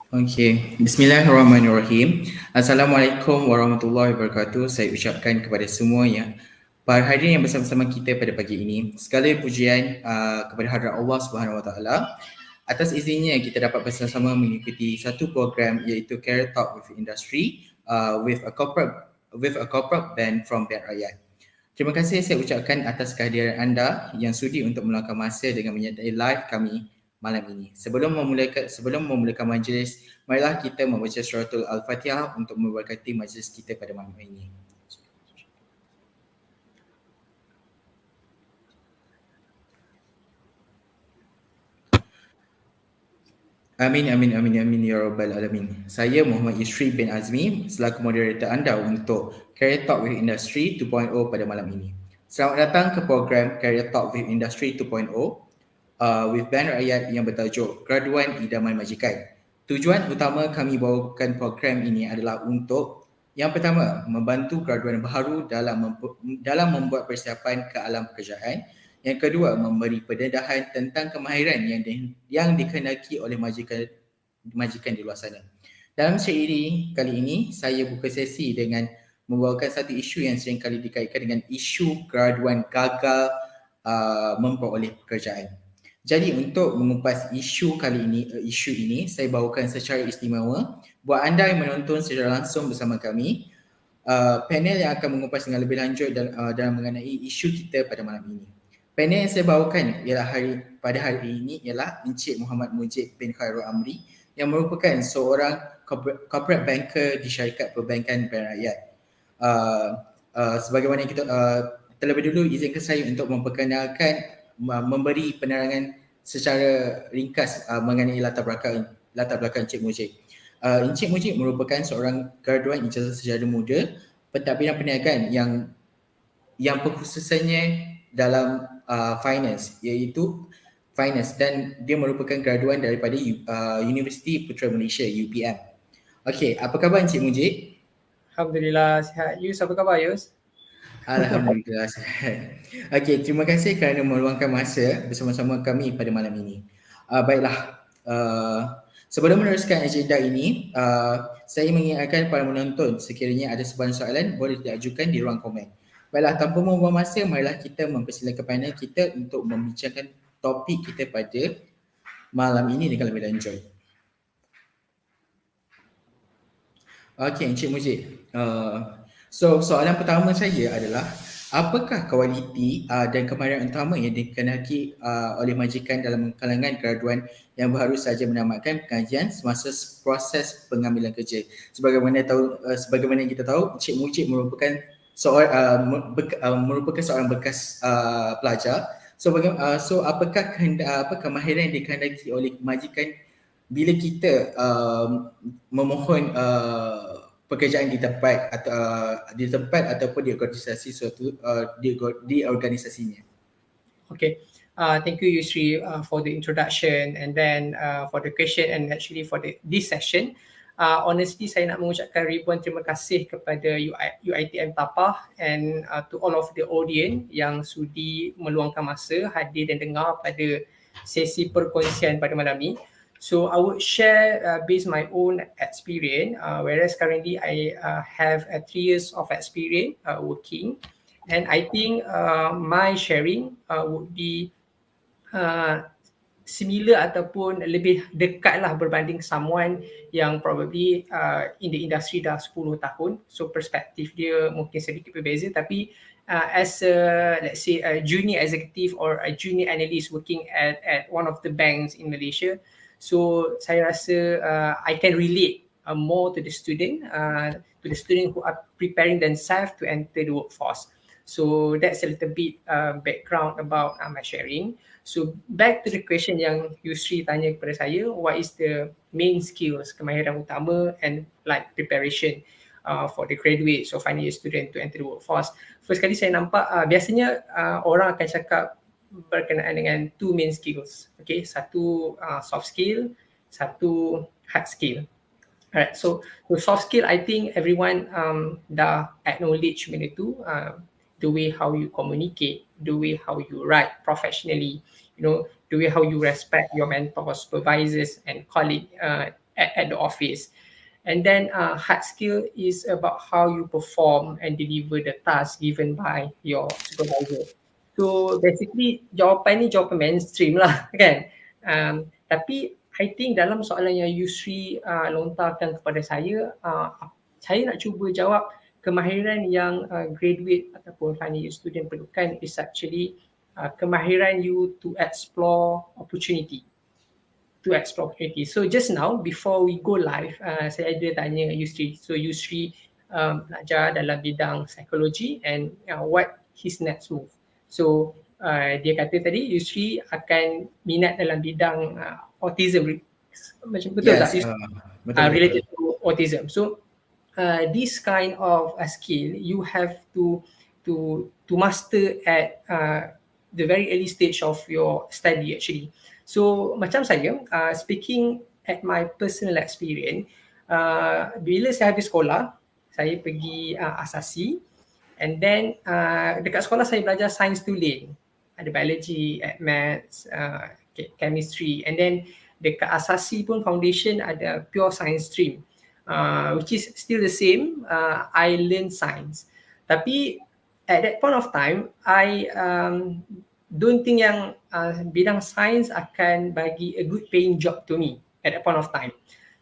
Okey, bismillahirrahmanirrahim. Assalamualaikum warahmatullahi wabarakatuh. Saya ucapkan kepada semuanya para hadirin yang bersama-sama kita pada pagi ini. Segala pujian kepada hadrat Allah Subhanahu Wa Taala atas izinnya kita dapat bersama-sama mengikuti satu program iaitu Career Talk with Industry with a corporate band from Band Rakyat. Terima kasih saya ucapkan atas kehadiran anda yang sudi untuk meluangkan masa dengan menyertai live kami malam ini. Sebelum memulakan majlis, marilah kita membaca suratul Al-Fatihah untuk memberkati majlis kita pada malam ini. Amin, amin, amin, amin, ya Rabbal Alamin. Saya Muhammad Yusri bin Azmi selaku moderator anda untuk Career Talk with Industry 2.0 pada malam ini. Selamat datang ke program Career Talk with Industry 2.0 with band rakyat yang bertajuk Graduan Idaman Majikan. Tujuan utama kami bawakan program ini adalah untuk yang pertama, membantu graduan baru dalam membuat persiapan ke alam pekerjaan. Yang kedua, memberi pendedahan tentang kemahiran yang dikehendaki oleh majikan di luar sana. Dalam siri kali ini, saya buka sesi dengan membawakan satu isu yang sering kali dikaitkan dengan isu graduan gagal memperoleh pekerjaan. Jadi untuk mengupas isu ini, saya bawakan secara istimewa buat anda yang menonton secara langsung bersama kami, panel yang akan mengupas dengan lebih lanjut dalam mengenai isu kita pada malam ini. Panel yang saya bawakan pada hari ini ialah Encik Muhammad Mujib bin Khairul Amri yang merupakan seorang corporate banker di syarikat perbankan Bank Rakyat. Sebagaimana kita terlebih dulu izinkan saya untuk memperkenalkan, memberi penerangan secara ringkas mengenai latar belakang Encik Mujib. Encik Mujib merupakan seorang graduan ijazah sejarah muda pentadbiran perniagaan yang berkhususannya dalam finance, iaitu finance, dan dia merupakan graduan daripada Universiti Putra Malaysia UPM. Okey, apa khabar Encik Mujib? Alhamdulillah sihat. Yus, apa khabar Yus? Alhamdulillah sihat. Okey, terima kasih kerana meluangkan masa bersama-sama kami pada malam ini. Baiklah, sebelum meneruskan agenda ini, saya mengingatkan para menonton sekiranya ada sebarang soalan boleh diajukan di ruang komen. Baiklah, tanpa membuang masa, marilah kita mempersilakan panel kita untuk membincangkan topik kita pada malam ini dengan lebih lanjut. Okey, Encik Mujib. So soalan pertama saya adalah, apakah kualiti dan kemahiran utama yang dikehendaki oleh majikan dalam kalangan graduan yang baru saja menamatkan pengajian semasa proses pengambilan kerja? Sebagaimana kita tahu, Encik Mujib merupakan seorang bekas pelajar. So apakah kemahiran yang dikehendaki oleh majikan bila kita memohon pekerjaan di tempat ataupun di organisasi di organisasinya. Okay, thank you Yusri for the introduction and then for the question and actually for this session. Honestly, saya nak mengucapkan ribuan terima kasih kepada UiTM Tapah and to all of the audience yang sudi meluangkan masa hadir dan dengar pada sesi perkongsian pada malam ni. So I would share based my own experience, whereas currently I have 3 years of experience working, and I think my sharing would be similar ataupun lebih dekat lah berbanding someone yang probably in the industry dah 10 tahun. So perspektif dia mungkin sedikit berbeza, tapi as a, let's say a junior executive or a junior analyst working at one of the banks in Malaysia, so saya rasa I can relate more to the student who are preparing themselves to enter the workforce. So that's a little bit background about my sharing. So back to the question yang Yusri tanya kepada saya, what is the main skills, kemahiran utama and like preparation for the graduates or final year student to enter the workforce. First kali saya nampak biasanya orang akan cakap berkenaan dengan 2 main skills. Okay, satu soft skill, satu hard skill. Alright, so soft skill I think everyone dah acknowledge benda tu, the way how you communicate, the way how you write professionally, you know, the way how you respect your mentors, supervisors and colleagues at the office. And then hard skill is about how you perform and deliver the task given by your supervisor. So basically jawapan ni jawapan mainstream lah kan. Tapi I think dalam soalan yang Yusri lontarkan kepada saya nak cuba jawab kemahiran yang graduate ataupun final year student perlukan is actually kemahiran you to explore opportunity. So just now before we go live, saya ada tanya Yusri. So Yusri belajar dalam bidang psikologi and what his next move. So dia kata tadi Yusri akan minat dalam bidang autism. Macam betul tak? Betul, related to autism. So this kind of skill you have to master at the very early stage of your study actually. So macam saya, speaking at my personal experience, bila saya habis sekolah, saya pergi asasi, and then dekat sekolah saya belajar science tu lane. Ada biology, maths, chemistry, and then dekat asasi pun foundation ada pure science stream, which is still the same. I learn science. Tapi at that point of time, I don't think yang bidang sains akan bagi a good paying job to me at that point of time.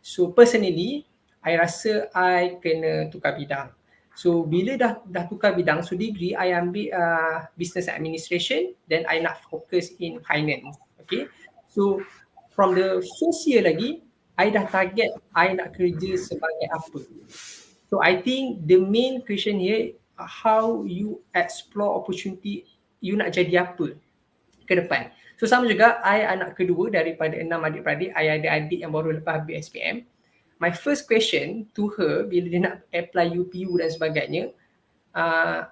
So personally, I rasa I kena tukar bidang. So bila dah tukar bidang, so degree I ambil business administration, then I nak fokus in finance. Okay, so from the first year lagi, I dah target I nak kerja sebagai apa. So I think the main question here, how you explore opportunity, you nak jadi apa ke depan. So sama juga, I anak kedua daripada 6 adik-beradik, I ada adik yang baru lepas habis SPM. My first question to her bila dia nak apply UPU dan sebagainya,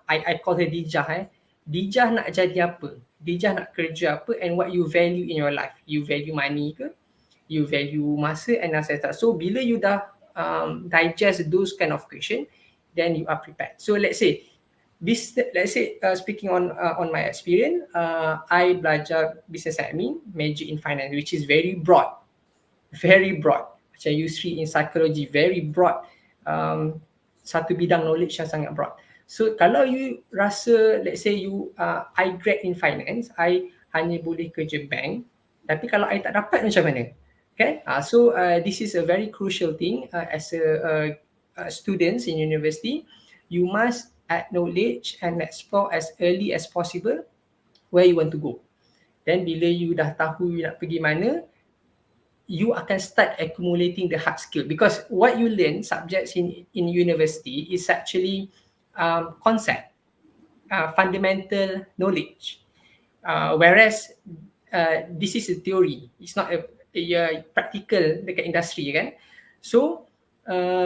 I call her Dijah. Dijah nak jadi apa? Dijah nak kerja apa and what you value in your life? You value money ke? You value masa and etc. So bila you dah digest those kind of question, then you are prepared. So let's say speaking on my experience, I belajar business admin, major in finance, which is very broad. Macam Yusri in psychology, very broad. Satu bidang knowledge yang sangat broad. So kalau you rasa, let's say I grad in finance, I hanya boleh kerja bank, tapi kalau I tak dapat macam mana? Okay? So this is a very crucial thing as a students in university. You must acknowledge and explore as early as possible where you want to go. Then bila you dah tahu you nak pergi mana, you akan start accumulating the hard skill, because what you learn subjects in university is actually concept, fundamental knowledge, whereas this is a theory, it's not a practical dekat industri kan. So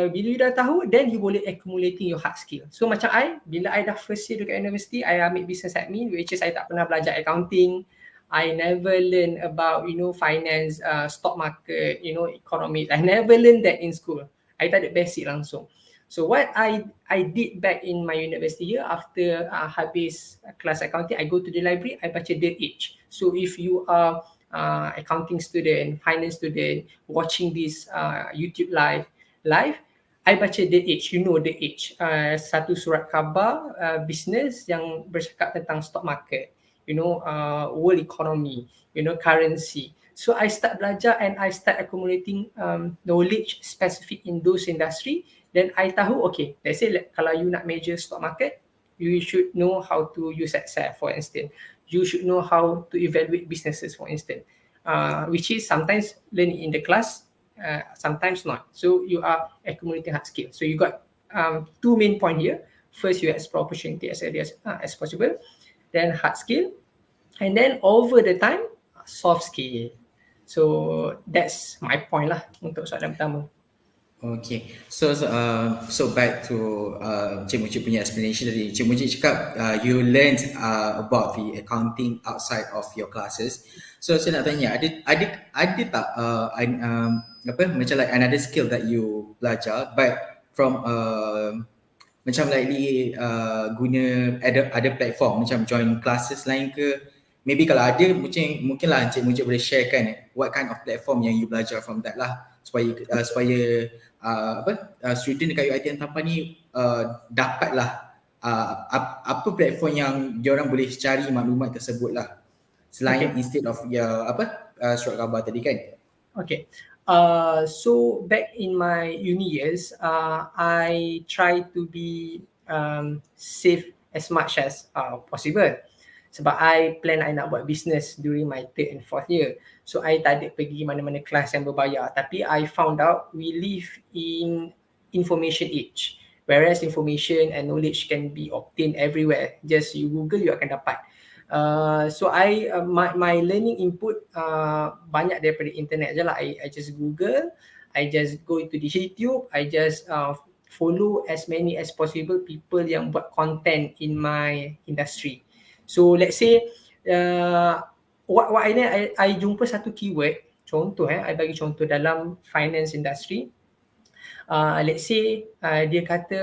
bila you dah tahu, then you boleh accumulating your hard skill. So macam bila I dah first year dekat university, I ambil business admin, which is I tak pernah belajar accounting. I never learn about finance, stock market, economics. I never learned that in school. I tak ada basic langsung. So what I did back in my university year after habis kelas accounting, I go to the library, I baca The Age. So if you are accounting student, finance student, watching this YouTube live, I baca The Age. You know The Age, satu surat khabar business yang bercakap tentang stock market, world economy, currency. So I start belajar and I start accumulating knowledge specific in those industry. Then I tahu, okay, let's say kalau you nak major stock market, you should know how to use Excel, for instance. You should know how to evaluate businesses, for instance, which is sometimes learn in the class, sometimes not. So you are accumulating hard skills. So you got two main point here. First, you explore opportunity as early as possible. Then hard skill, and then over the time, soft skill. So that's my point lah untuk soalan pertama. Okay, so back to Cik Mujib punya explanation tadi. Cik Mujib cakap you learned about the accounting outside of your classes. So saya nak tanya, ada tak macam like another skill that you belajar, but from macam likely guna ada platform macam join classes lain ke? Maybe kalau ada, mungkinlah Encik Mujib boleh sharekan what kind of platform yang you belajar from that lah, supaya student dekat UiTM Tapah ni dapatlah apa platform yang diorang boleh cari maklumat tersebut lah, selain instead of surat khabar tadi kan. Okay. So back in my uni years, I try to be safe as much as possible. Sebab I plan I nak buat business during my 3rd and 4th year. So I tak ada pergi mana-mana kelas yang berbayar. Tapi I found out we live in information age. Whereas information and knowledge can be obtained everywhere. Just you Google, you akan dapat. So my learning input banyak daripada internet je lah. I just Google, I just go into the YouTube, I just follow as many as possible people yang buat content in my industry. So let's say what I jumpa satu keyword, contoh I bagi contoh dalam finance industry. Let's say dia kata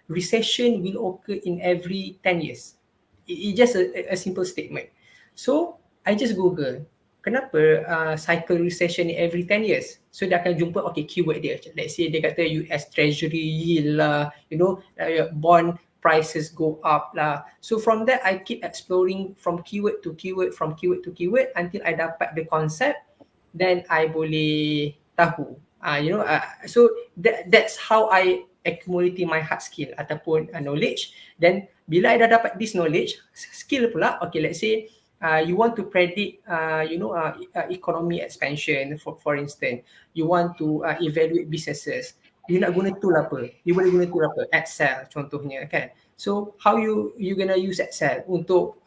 recession will occur in every 10 years. It's just a simple statement. So I just Google kenapa cycle recession ni every 10 years. So dia akan jumpa keyword dia. Let's say dia kata US Treasury yield lah, bond prices go up lah. So from that I keep exploring from keyword to keyword, from keyword to keyword until I dapat the concept, then I boleh tahu. So that's how I accumulating my hard skill ataupun knowledge. Then bila I dah dapat this knowledge, skill pula, let's say you want to predict economy expansion, for instance, you want to evaluate businesses, you nak guna tool apa? You boleh guna tool apa? Excel contohnya kan. So how you gonna use Excel untuk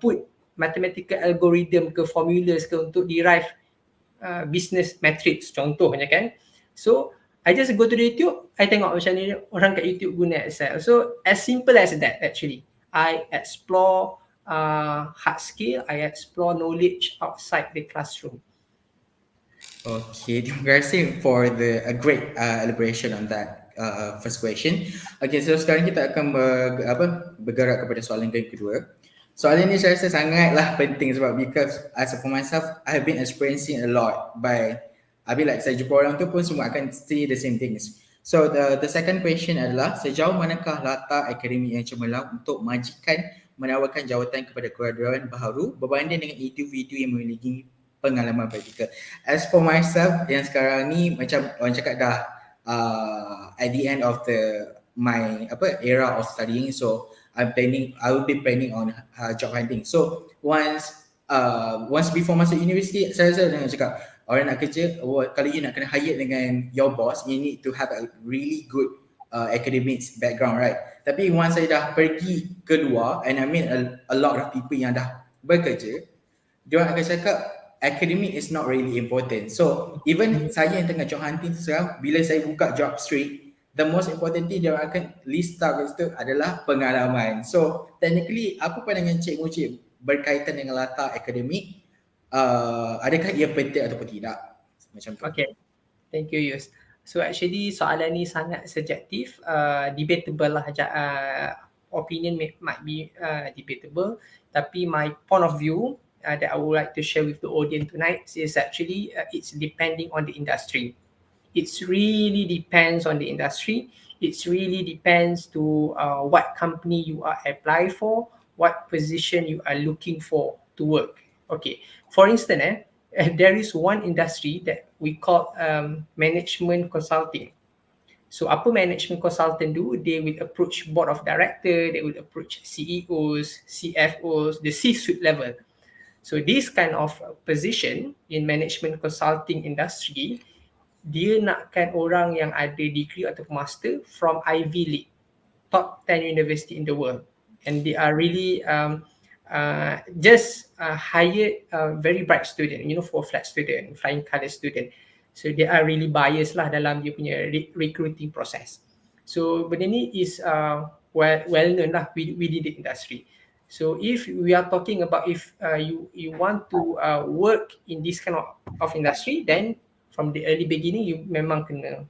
put mathematical algorithm ke formulas ke untuk derive business metrics contohnya kan. So I just go to the YouTube, I tengok macam ni orang kat YouTube guna Excel. So as simple as that actually. I explore hard skill, I explore knowledge outside the classroom. Okay, terima kasih for a great elaboration on that first question. Okay, so sekarang kita akan bergerak kepada soalan yang kedua. Soalan ni saya rasa sangatlah penting sebab because as for myself, I have been experiencing a lot like saya jumpa orang tu pun semua akan say the same things. So the second question adalah sejauh manakah latar akademik yang cemerlang untuk majikan menawarkan jawatan kepada graduan baru berbanding dengan individu yang memiliki pengalaman praktikal. As for myself, yang sekarang ni macam orang cakap dah at the end of my era of studying, so I will be planning on job hunting. So once before masuk university, saya dengan cakap orang nak kerja, kalau you nak kena hire dengan your boss, you need to have a really good academics background, right? Tapi once saya dah pergi keluar and I meet a lot of people yang dah bekerja, dia orang akan cakap academic is not really important. So even saya yang tengah job hunting sekarang, bila saya buka job street, the most important thing dia orang akan list out itu adalah pengalaman. So technically, apa pandangan Cik berkaitan dengan latar akademik? Adakah ia penting ataupun tidak? Macam tu. Okay, thank you Yus. So actually soalan ni sangat subjektif, debatable lah. Opinion might be debatable, tapi my point of view that I would like to share with the audience tonight is actually it's depending on the industry. It's really depends on the industry. It's really depends to what company you are applying for, what position you are looking for to work. Okay, for instance, there is one industry that we call management consulting. So apa management consultant do? They will approach board of director, they will approach CEOs, CFOs, the C-suite level. So this kind of position in management consulting industry, dia nakkan orang yang ada degree atau master from Ivy League, top 10 university in the world, and they are really just hired very bright student, for flat student, flying colour student. So they are really biased lah dalam dia punya recruiting process. So benda ni is well known lah within the industry. So if we are talking about if you want to work in this kind of industry, then from the early beginning you memang kena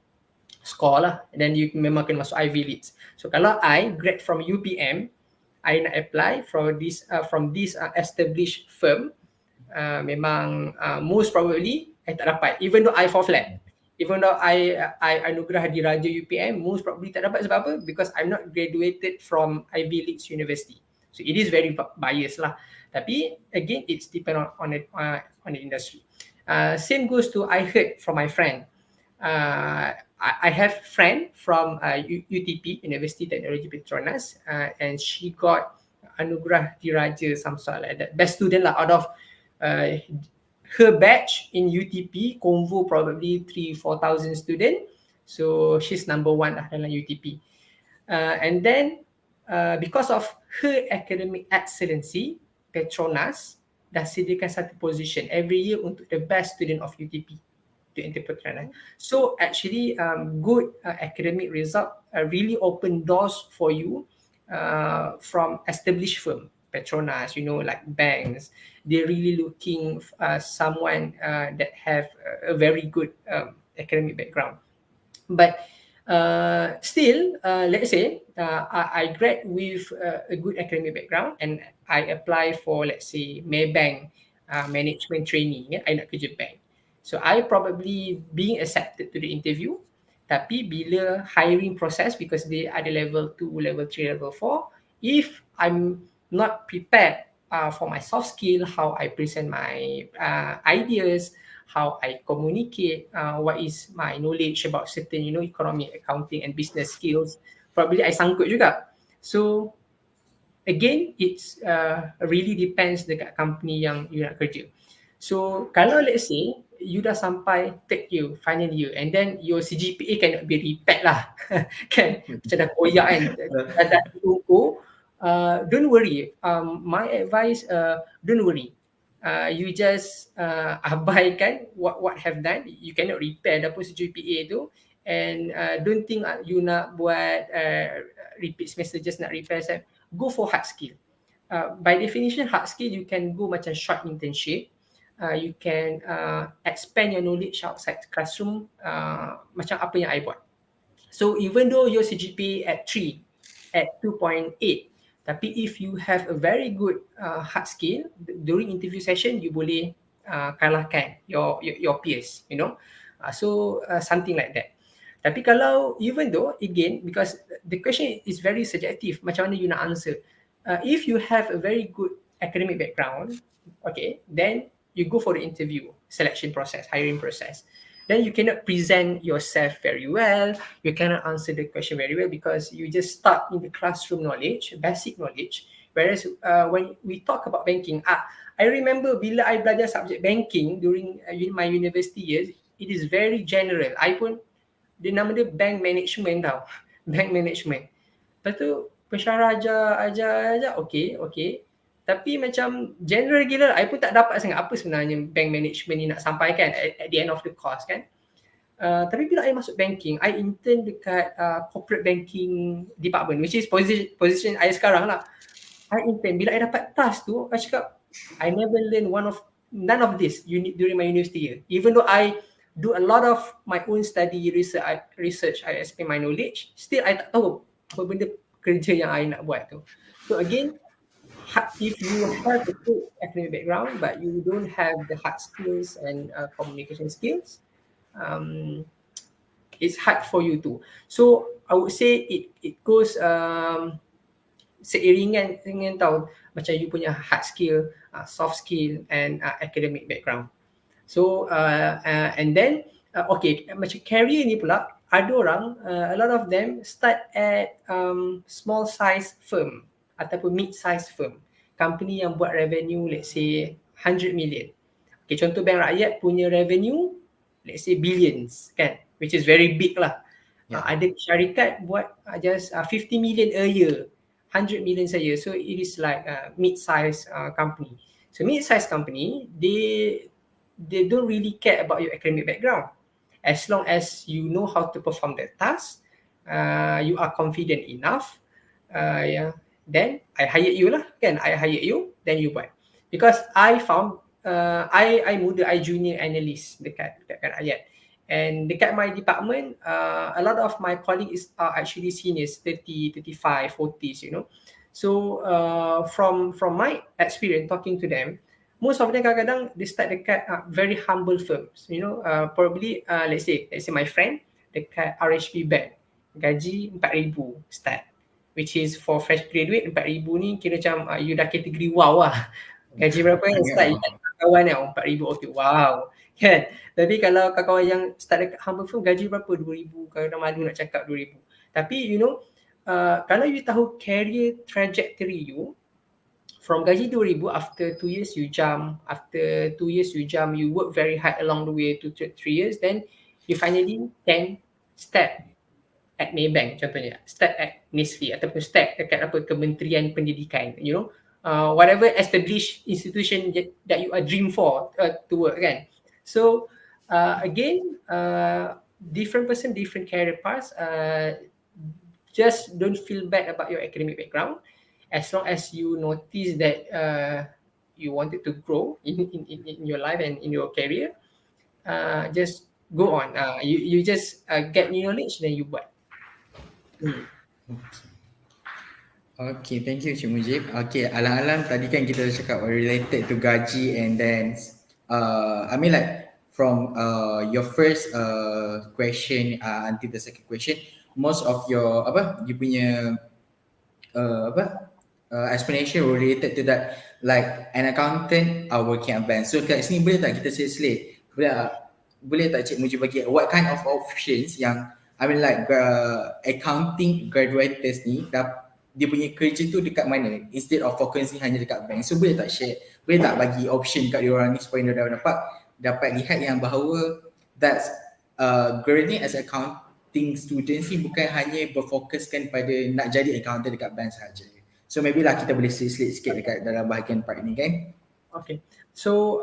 score lah, and then you memang kena masuk Ivy Leagues. So kalau I grad from UPM, I nak apply from this established firm, memang most probably I tak dapat, even though I fall flat. Even though I anugerah diraja UPM, most probably tak dapat. Sebab apa? Because I'm not graduated from Ivy League University. So it is very biased lah. Tapi again, it's depend on the industry. Same goes to I heard from my friend. I have friend from UTP, University Technology Petronas, and she got anugerah diraja, some sort like that. Best student lah out of her batch in UTP, Convo probably 3,000-4,000 student. So she's number one lah dalam UTP. And then because of her academic excellency, Petronas dah sediakan satu position every year untuk the best student of UTP to enter Petronas. So actually good academic result really open doors for you from established firm. Petronas, like banks, they're really looking someone that have a very good academic background. But still, let's say I grad with a good academic background and I apply for, let's say, Maybank management trainee, I nak kerja bank. So I probably being accepted to the interview, tapi bila hiring process, because they ada level 2, level 3, level 4, if I'm not prepared for my soft skill, how I present my ideas, how I communicate, what is my knowledge about certain, economic, accounting and business skills, probably I sangkut juga. So again, it's really depends dekat company yang you nak kerja. So kalau let's say you dah sampai third year, final year, and then your CGPA cannot be repaid lah. Kan? Macam dah koyak kan. Dah tunggu. Don't worry. My advice, don't worry. You just abaikan what have done. You cannot repair dah pun CGPA tu. And don't think you nak buat repeat semester just nak repair. Go for hard skill. By definition, hard skill, you can go macam short internship. You can expand your knowledge outside classroom, macam apa yang I buat. So even though your CGPA at 3, at 2.8, tapi if you have a very good hard skill, during interview session, you boleh kalahkan your peers, so something like that. Tapi kalau, even though, again, because the question is very subjective, macam mana you nak answer. If you have a very good academic background, okay, then you go for the interview, selection process, hiring process. Then you cannot present yourself very well, you cannot answer the question very well because you just start in the classroom knowledge, basic knowledge. Whereas when we talk about banking, I remember bila I belajar subject banking during my university years, it is very general. I pun, dia nama dia bank management tau. Bank management. Lepas tu, pensyarah ajar, okay. Tapi macam general gila, I pun tak dapat sangat apa sebenarnya bank management ni nak sampaikan at the end of the course kan. Tapi bila I masuk banking, I intern dekat corporate banking department, which is position I sekarang lah. I intern, bila I dapat task tu, I cakap, I never learn none of this during my university year. Even though I do a lot of my own study, research, I expand my knowledge, still I tak tahu apa benda kerja yang I nak buat tu. So again, if you have a good academic background but you don't have the hard skills and communication skills, it's hard for you too. So I would say it goes seiringan dengan tahu macam you punya hard skill, soft skill and academic background. So and then okay, macam career ni pula ada orang, a lot of them start at small size firm ataupun mid-size firm, company yang buat revenue let's say 100 million. Okay, contoh bank rakyat punya revenue let's say billions kan, which is very big lah. Ada syarikat buat just 50 million a year, 100 million a year. So it is like a mid-size company. So mid-size company, they don't really care about your academic background. As long as you know how to perform the task, you are confident enough, then I hire you lah kan. I hire you, then you buat. Because I found I muda, I junior analyst dekat Rakyat. And dekat my department, a lot of my colleagues are actually seniors, 30, 35, 40s, So from my experience talking to them, most of them kadang-kadang they start dekat very humble firms, probably let's say my friend dekat RHB Bank, gaji 4,000 start, which is for fresh graduate 4,000 ni kira macam you dah kategori wow lah. Gaji berapa yang Ya start Allah. kawan tau, 4,000, okay, wow. Kan? Tapi kalau kawan yang start dekat humble firm, gaji berapa? 2,000, kadang-kadang malu nak cakap 2,000. Tapi kalau you tahu career trajectory you, from gaji 2,000, after 2 years you jump, after 2 years you jump, you work very hard along the way to 3 years, then you finally can step at Maybank contohnya, start at Nestle ataupun start dekat Kementerian Pendidikan, whatever established institution that you are dream for to work kan. So again, different person, different career paths. Just don't feel bad about your academic background, as long as you notice that you wanted to grow in your life and in your career. Just go on. You just get new knowledge, then you buat. Okay, thank you Cik Mujib. Okay, alang-alang tadi kan kita cakap related to gaji, and then I mean like from your first question until the second question, most of your you punya explanation related to that, like an accountant are working at bank. So kat sini boleh tak kita selit, boleh tak Cik Mujib bagi what kind of options yang I mean like accounting graduates ni dia punya kerja tu dekat mana instead of focusing hanya dekat bank. So boleh tak share, boleh tak bagi option kat diorang ni supaya diorang dapat lihat yang bahawa that's graduating as accounting students ni bukan hanya berfokuskan pada nak jadi accountant dekat bank sahaja. So maybe lah kita boleh selit sikit dekat dalam bahagian part ni kan. Okay, so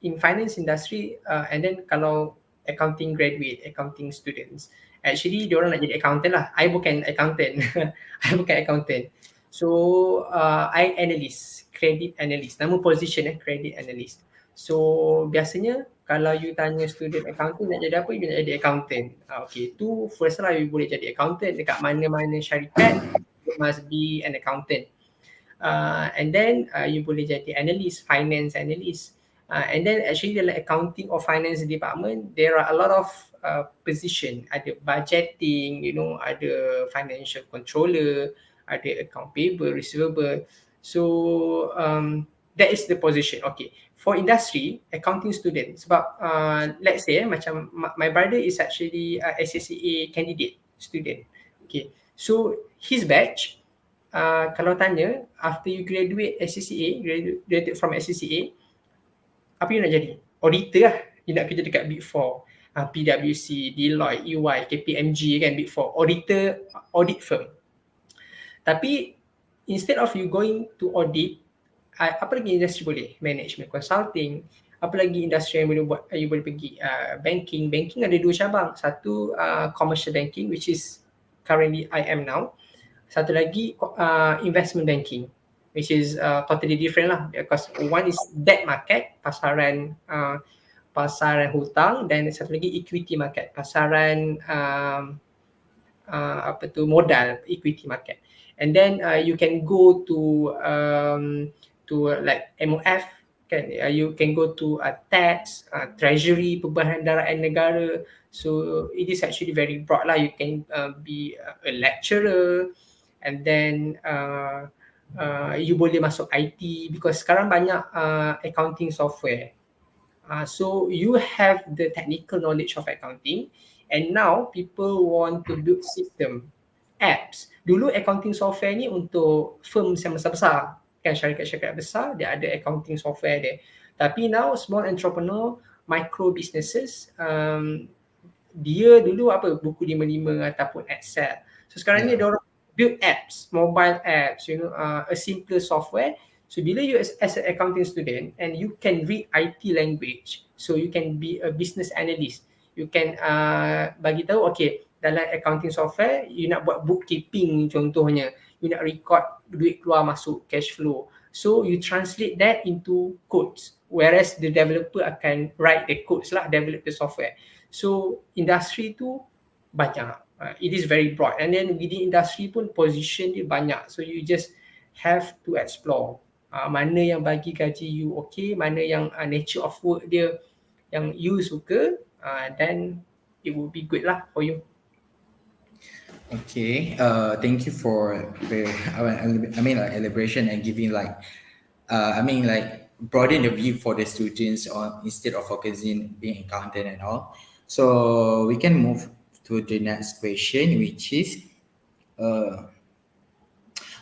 in finance industry, and then kalau accounting graduate, accounting students, actually diorang nak jadi accountant lah. I bukan accountant. I bukan accountant. So I analyst, credit analyst. Nama position credit analyst. So biasanya kalau you tanya student accounting nak jadi apa, you nak jadi accountant. Okay, tu first lah you boleh jadi accountant dekat mana-mana syarikat, you must be an accountant. And then you boleh jadi analyst, finance analyst. And then actually dalam accounting or finance department, there are a lot of position. Ada budgeting, ada financial controller, ada account payable, receivable. So that is the position. Okay, for industry, accounting student, sebab let's say macam my brother is actually a SSCA candidate student. Okay, so his batch, kalau tanya after you graduate SSCA, graduate from SSCA, apa you nak jadi? Auditor lah. You nak kerja dekat Big 4, PwC, Deloitte, EY, KPMG kan, Big 4, auditor, audit firm. Tapi instead of you going to audit, apa lagi industri boleh? Management consulting. Apa lagi industri yang boleh buat? You boleh pergi banking. Banking ada 2 cabang. Satu commercial banking, which is currently I am now. Satu lagi investment banking, which is totally different lah, because one is debt market, pasaran hutang, dan satu lagi equity market, pasaran modal, equity market. And then you can go to like MOF kan, you can go to tax, treasury, perbendaharaan negara. So it is actually very broad lah. You can be a lecturer, and then you boleh masuk IT, because sekarang banyak accounting software. So you have the technical knowledge of accounting, and now people want to build system, apps. Dulu accounting software ni untuk firms yang besar-besar, kan, syarikat-syarikat besar, dia ada accounting software dia. Tapi now small entrepreneur, micro businesses, dia dulu buku 55 ataupun Excel. So sekarang ni dia orang build apps, mobile apps, a simpler software. So bila you as an accounting student and you can read IT language, so you can be a business analyst. You can bagi tahu, okay, dalam accounting software you nak buat bookkeeping contohnya, you nak record duit keluar masuk, cash flow. So you translate that into codes, whereas the developer akan write the codes lah, develop the software. So industri tu banyak. It is very broad, and then within industry pun position dia banyak, so you just have to explore. mana yang bagi gaji you okay, mana yang nature of work dia yang you suka, then it would be good lah for you. Okay, thank you for the like elaboration and giving like broaden the view for the students on instead of focusing being accountant and all. So we can move to the next question, which is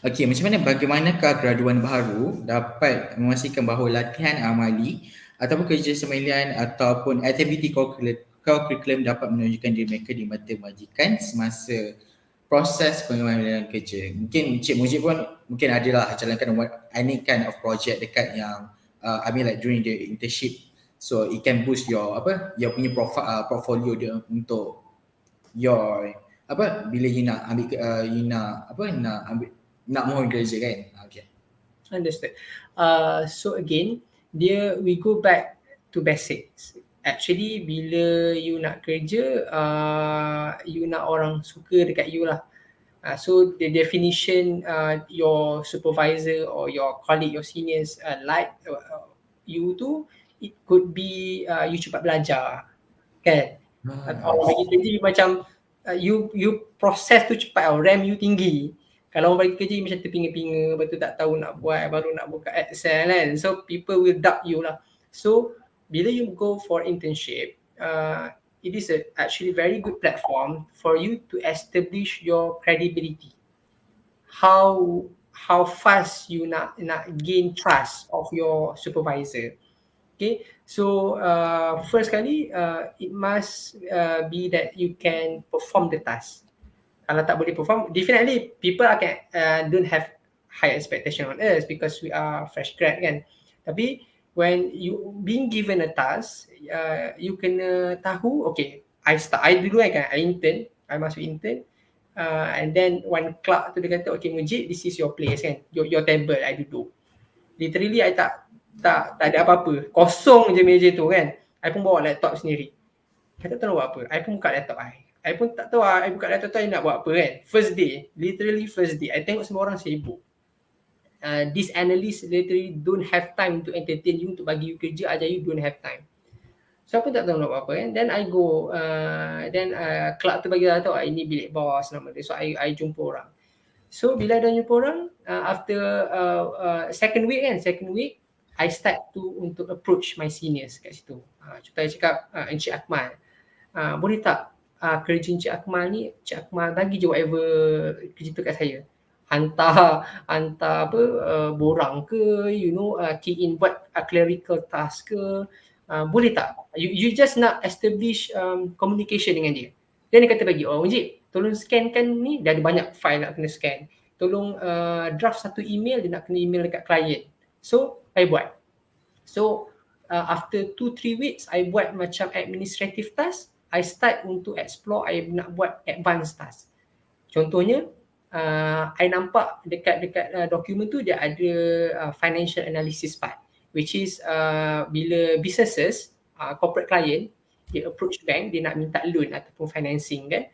okay, macam mana bagaimanakah graduan baru dapat memastikan bahawa latihan amali ataupun kerja semelian ataupun aktiviti curriculum dapat menunjukkan diri mereka di mata majikan semasa proses pengambilan kerja. Mungkin Cik Mujib pun mungkin adalah jalankan any kind of project dekat yang like during the internship, so it can boost your your punya portfolio dia untuk your bila you nak ambil nak mohon kerja kan. Okay. Understood. So again, we go back to basics. Actually, bila you nak kerja, you nak orang suka dekat you lah. So the definition your supervisor or your colleague, your seniors like you tu, it could be you cepat belajar, kan? Orang bagi kerja you macam you proses tu cepat, RAM you tinggi. Kalau orang bagi kerja you macam terpinga-pinga, lepas tu tak tahu nak buat, baru nak buka Excel kan. So people will doubt you lah. So bila you go for internship, it is actually very good platform for you to establish your credibility. How fast you nak gain trust of your supervisor. Okay, so first kali it must be that you can perform the task. Kalau tak boleh perform, definitely people akan don't have high expectation on us because we are fresh grad kan. Tapi when you being given a task, you kena tahu, okay, I dulu kan, I masuk intern, and then one clerk tu dia kata, okay Mujib, this is your place kan, your table, I duduk. Literally I tak ada apa-apa, kosong je meja tu kan. I pun bawa laptop sendiri. I tak tahu buat apa. I pun buka laptop I pun tak tahu I buka laptop tu I nak buat apa kan. First day, literally first day, I tengok semua orang sibuk. This analyst literally don't have time to entertain you, untuk bagi you kerja, ajar you, don't have time. So aku tak tahu nak buat apa kan. Then I go, clerk tu bagi tahu, ini bilik bos nama dia. So I jumpa orang. So bila dah jumpa orang, after second week, I start untuk approach my seniors kat situ. Contoh I cakap, Encik Akmal, boleh tak kerja Encik Akmal ni, Encik Akmal bagi je whatever kerja tu kat saya. Hantar borang ke, key in buat clerical task ke, boleh tak? You just nak establish communication dengan dia. Then dia kata bagi, Encik, tolong scankan ni, dah ada banyak file nak kena scan. Tolong draft satu email, dia nak kena email dekat klien. So, I buat. So, after 2-3 weeks, I buat macam administrative task. I start untuk explore, I nak buat advanced task. Contohnya, I nampak dekat dokumen tu dia ada financial analysis part, which is bila businesses, corporate client, dia approach bank, dia nak minta loan ataupun financing kan,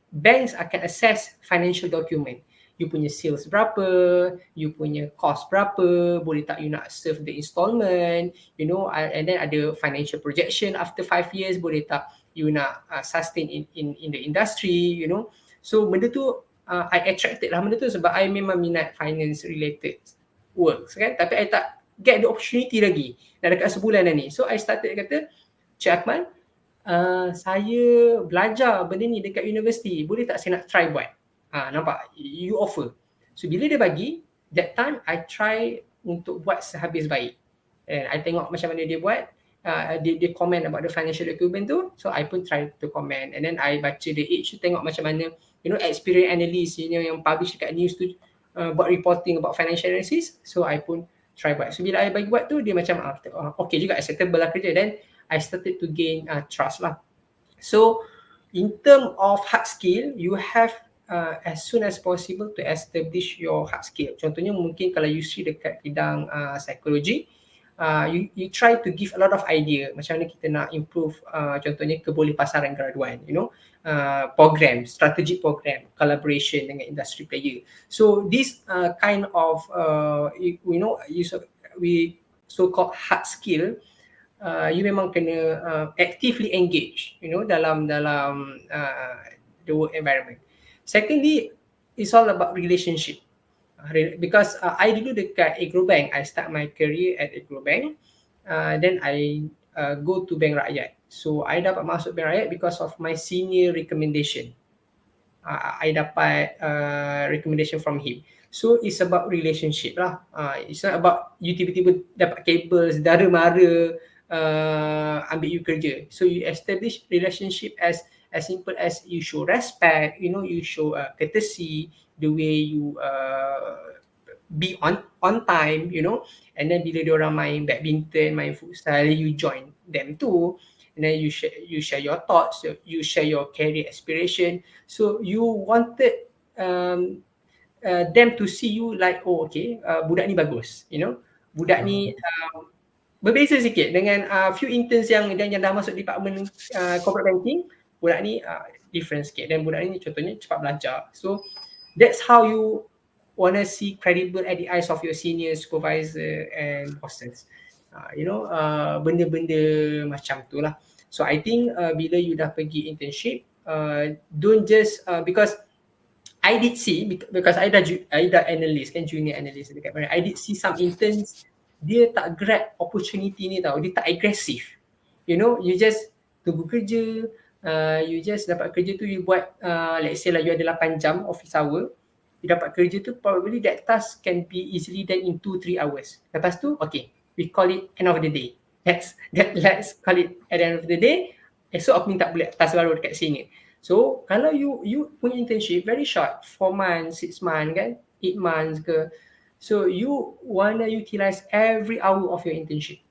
banks akan assess financial document. You punya sales berapa, you punya cost berapa, boleh tak you nak serve the installment, and then ada financial projection after 5 years, boleh tak you nak sustain in the industry, So benda tu I attracted lah benda tu sebab I memang minat finance related works kan, tapi I tak get the opportunity lagi. Dah dekat sebulan dah ni. So I started kata, Cik Akmal, saya belajar benda ni dekat universiti, boleh tak saya nak try buat? Nampak? You offer. So bila dia bagi, that time I try untuk buat sehabis baik. And I tengok macam mana dia buat. Dia comment about the financial document tu. So I pun try to comment. And then I baca the age tu, tengok macam mana, experience analyst, yang publish dekat news tu, buat reporting about financial analysis. So I pun try buat. So bila I bagi buat tu, dia macam okay juga, acceptable lah kerja. Then I started to gain trust lah. So in term of hard skill, you have as soon as possible to establish your hard skill. Contohnya mungkin kalau you see dekat bidang psikologi, you try to give a lot of idea macam mana kita nak improve, contohnya kebolehpasaran graduan, program, strategic program, collaboration dengan industry player. So this kind of we so called hard skill, you memang kena actively engage dalam the work environment. Secondly, it's all about relationship. Because I dulu dekat Agrobank, I start my career at Agrobank, then I go to Bank Rakyat. So I dapat masuk Bank Rakyat because of my senior recommendation. I dapat recommendation from him. So it's about relationship lah. It's not about you tiba-tiba dapat kabel, saudara mara, ambil you kerja. So you establish relationship as simple as you show respect, you show courtesy, the way you be on time, and then bila diorang main badminton, main futsal, you join them too, and then you share your thoughts, you share your career aspiration. So you wanted them to see you like, oh okay, budak ni bagus, budak ni berbeza sikit dengan few interns yang dah masuk department corporate banking. Budak ni different sikit, dan budak ni contohnya cepat belajar. So that's how you wanna see credible at the eyes of your senior supervisor and bosses. Benda-benda macam tu lah. So I think bila you dah pergi internship, don't just because I did see, because I dah analyst kan, junior analyst dekat mana, I did see some interns, dia tak grab opportunity ni tau, dia tak agresif. You just tunggu kerja, you just dapat kerja tu, you buat let's say lah you ada 8 jam office hour, you dapat kerja tu, probably that task can be easily done in 2-3 hours. Lepas tu, okay, we call it end of the day. Let's call it at the end of the day. Esok aku minta buat task baru dekat sini. So kalau you punya internship very short, 4 months, 6 months kan, 8 months ke, so you wanna utilize every hour of your internship.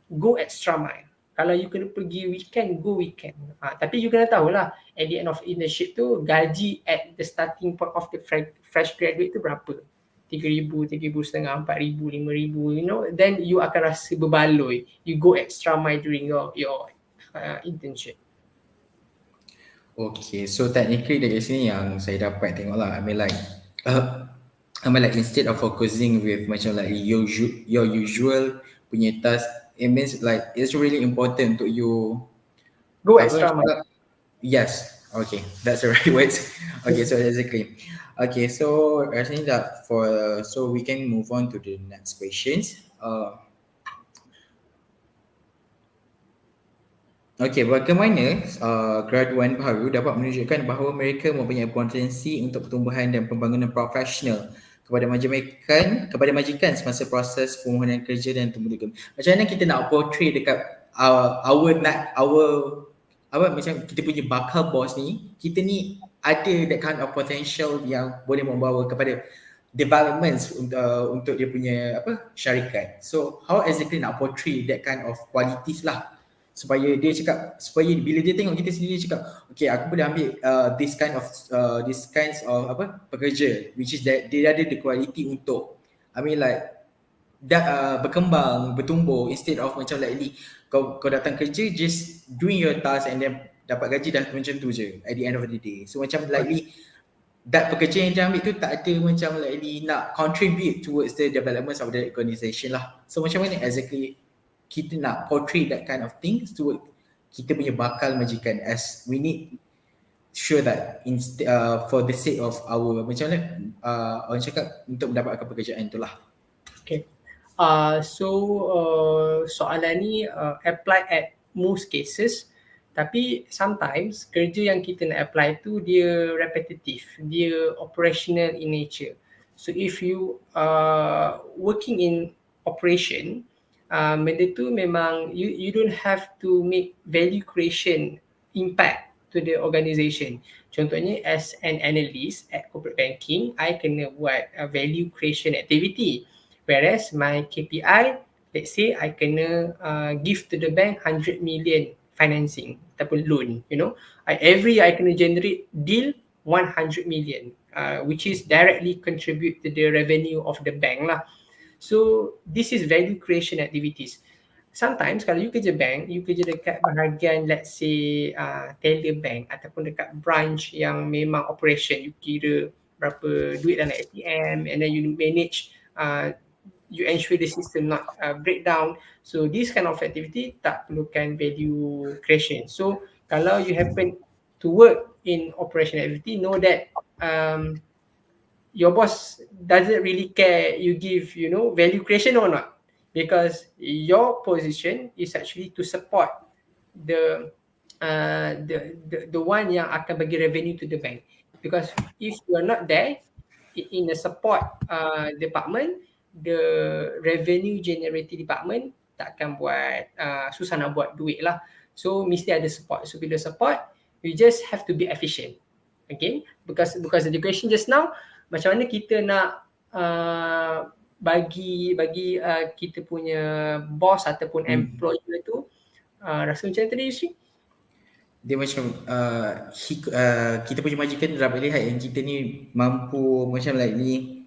Go extra mile. Kalau you kena pergi weekend, go weekend. Tapi you kena tahulah, at the end of internship tu, gaji at the starting point of the fresh graduate tu berapa? 3,000, 3,500, 4,000, 5,000, then you akan rasa berbaloi. You go extra mile during your internship. Okay, so technically dari sini yang saya dapat tengok lah, I mean like instead of focusing with macam like your usual punya task, it means like it's really important untuk you go extra mile. Yes, okay, that's the right words. Okay, so exactly. Okay, so rasanya so we can move on to the next questions. Okay, bagaimana graduan baru dapat menunjukkan bahawa mereka mempunyai potensi untuk pertumbuhan dan pembangunan profesional kepada majikan semasa proses permohonan kerja dan tumbuh. Macam mana kita nak portray dekat macam kita punya bakal bos ni, kita ni ada that kind of potential yang boleh membawa kepada developments untuk dia punya syarikat. So how exactly nak portray that kind of qualities lah, supaya bila dia tengok kita sendiri, dia cakap okay, aku boleh ambil this kinds of pekerja, which is that dia ada the quality untuk berkembang, bertumbuh, instead of macam likely kau datang kerja just doing your task and then dapat gaji dah macam tu je at the end of the day. So macam likely that pekerja yang dia ambil tu tak ada macam likely nak contribute towards the development of the organisation lah. So macam mana exactly kita nak portray that kind of things to kita punya bakal majikan, as we need sure that for the sake of our macam mana orang cakap, untuk mendapatkan pekerjaan itulah. Okay. Soalan ni apply at most cases, tapi sometimes kerja yang kita nak apply tu dia repetitive, dia operational in nature. So if you working in operation, benda tu memang you don't have to make value creation impact to the organisation. Contohnya as an analyst at corporate banking, I kena buat value creation activity, whereas my KPI, let's say I kena give to the bank 100 million financing ataupun loan, every year I kena generate deal 100 million, which is directly contribute to the revenue of the bank lah. So this is value creation activities. Sometimes kalau you kerja bank, you kerja dekat bahagian let's say teller bank ataupun dekat branch yang memang operation, you kira berapa duit dalam ATM and then you manage, you ensure the system not breakdown. So this kind of activity tak perlukan value creation. So kalau you happen to work in operation activity, know that your boss doesn't really care you give, you know, value creation or not, because your position is actually to support the the one yang akan bagi revenue to the bank. Because if you are not there in the support department, the revenue generating department takkan buat susah nak buat duit lah. So mesti ada support. So bila support, you just have to be efficient. Okay, because the question just now, macam mana kita nak bagi kita punya boss ataupun employer tu rasa macam tadi Yusri? Dia macam kita punya majikan dapat lihat yang kita ni mampu macam like ni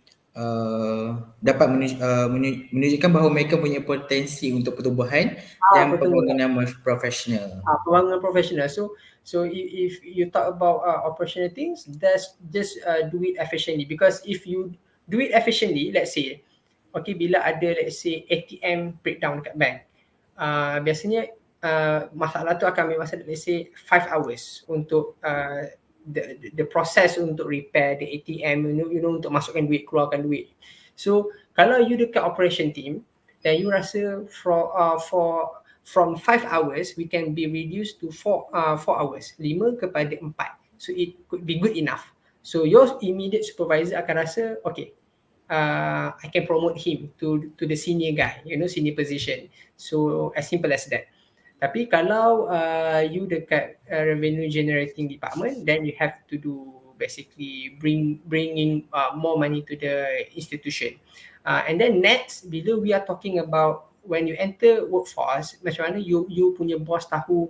dapat menunjukkan bahawa mereka punya potensi untuk pertumbuhan dan pembangunan profesional. Pembangunan profesional. So if you talk about operational things, that's just do it efficiently. Because if you do it efficiently, let's say, okay, bila ada let's say ATM breakdown dekat bank, biasanya masalah tu akan ambil masa let's say 5 hours untuk the process untuk repair the ATM, you know, untuk masukkan duit, keluarkan duit. So kalau you dekat operation team, then you rasa from 5 hours we can be reduced to 4 hours, 5 kepada 4. So it could be good enough. So your immediate supervisor akan rasa okay, I can promote him to the senior guy, you know, senior position. So as simple as that. Tapi kalau you dekat revenue generating department, then you have to do basically bring in more money to the institution. And then next, bila we are talking about when you enter workforce, macam mana you punya boss tahu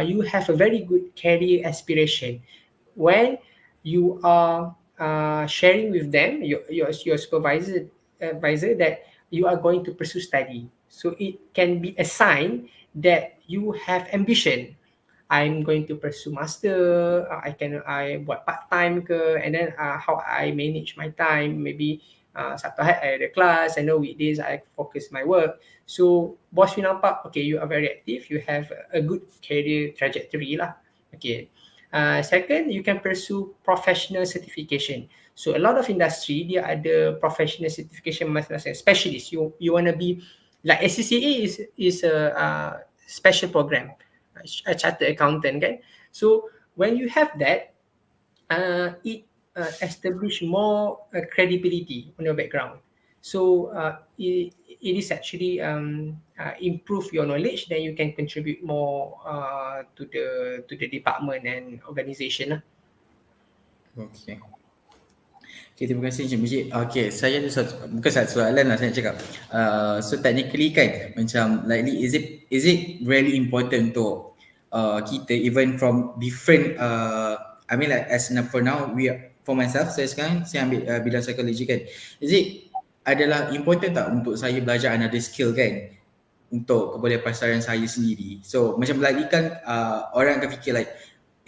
you have a very good career aspiration. When you are sharing with them, your supervisor that you are going to pursue study. So it can be a sign that you have ambition. I'm going to pursue master, I buat part time ke, and then how I manage my time, maybe Sabtu Ahad I ada kelas, I know weekdays I focus my work. So boss you nampak, okay, you are very active, you have a good career trajectory lah. Okay. Second, you can pursue professional certification. So a lot of industry dia ada professional certification masing-masing, specialist. You want to be like SCCA is a special program, a chartered accountant kan. So when you have that, it establish more credibility on your background. So it is actually improve your knowledge, then you can contribute more to the department and organisation lah. Okay. Okay, terima kasih Encik Mujib. Okay, saya ada bukan satu soalan lah saya nak cakap. So technically kan, macam likely is it really important untuk kita even from different I mean like as for now for myself, saya sekarang saya ambil bidang psikologi kan. Is it adalah important tak untuk saya belajar another skill kan untuk kebolehan pasaran saya sendiri. So macam likely kan orang akan fikir like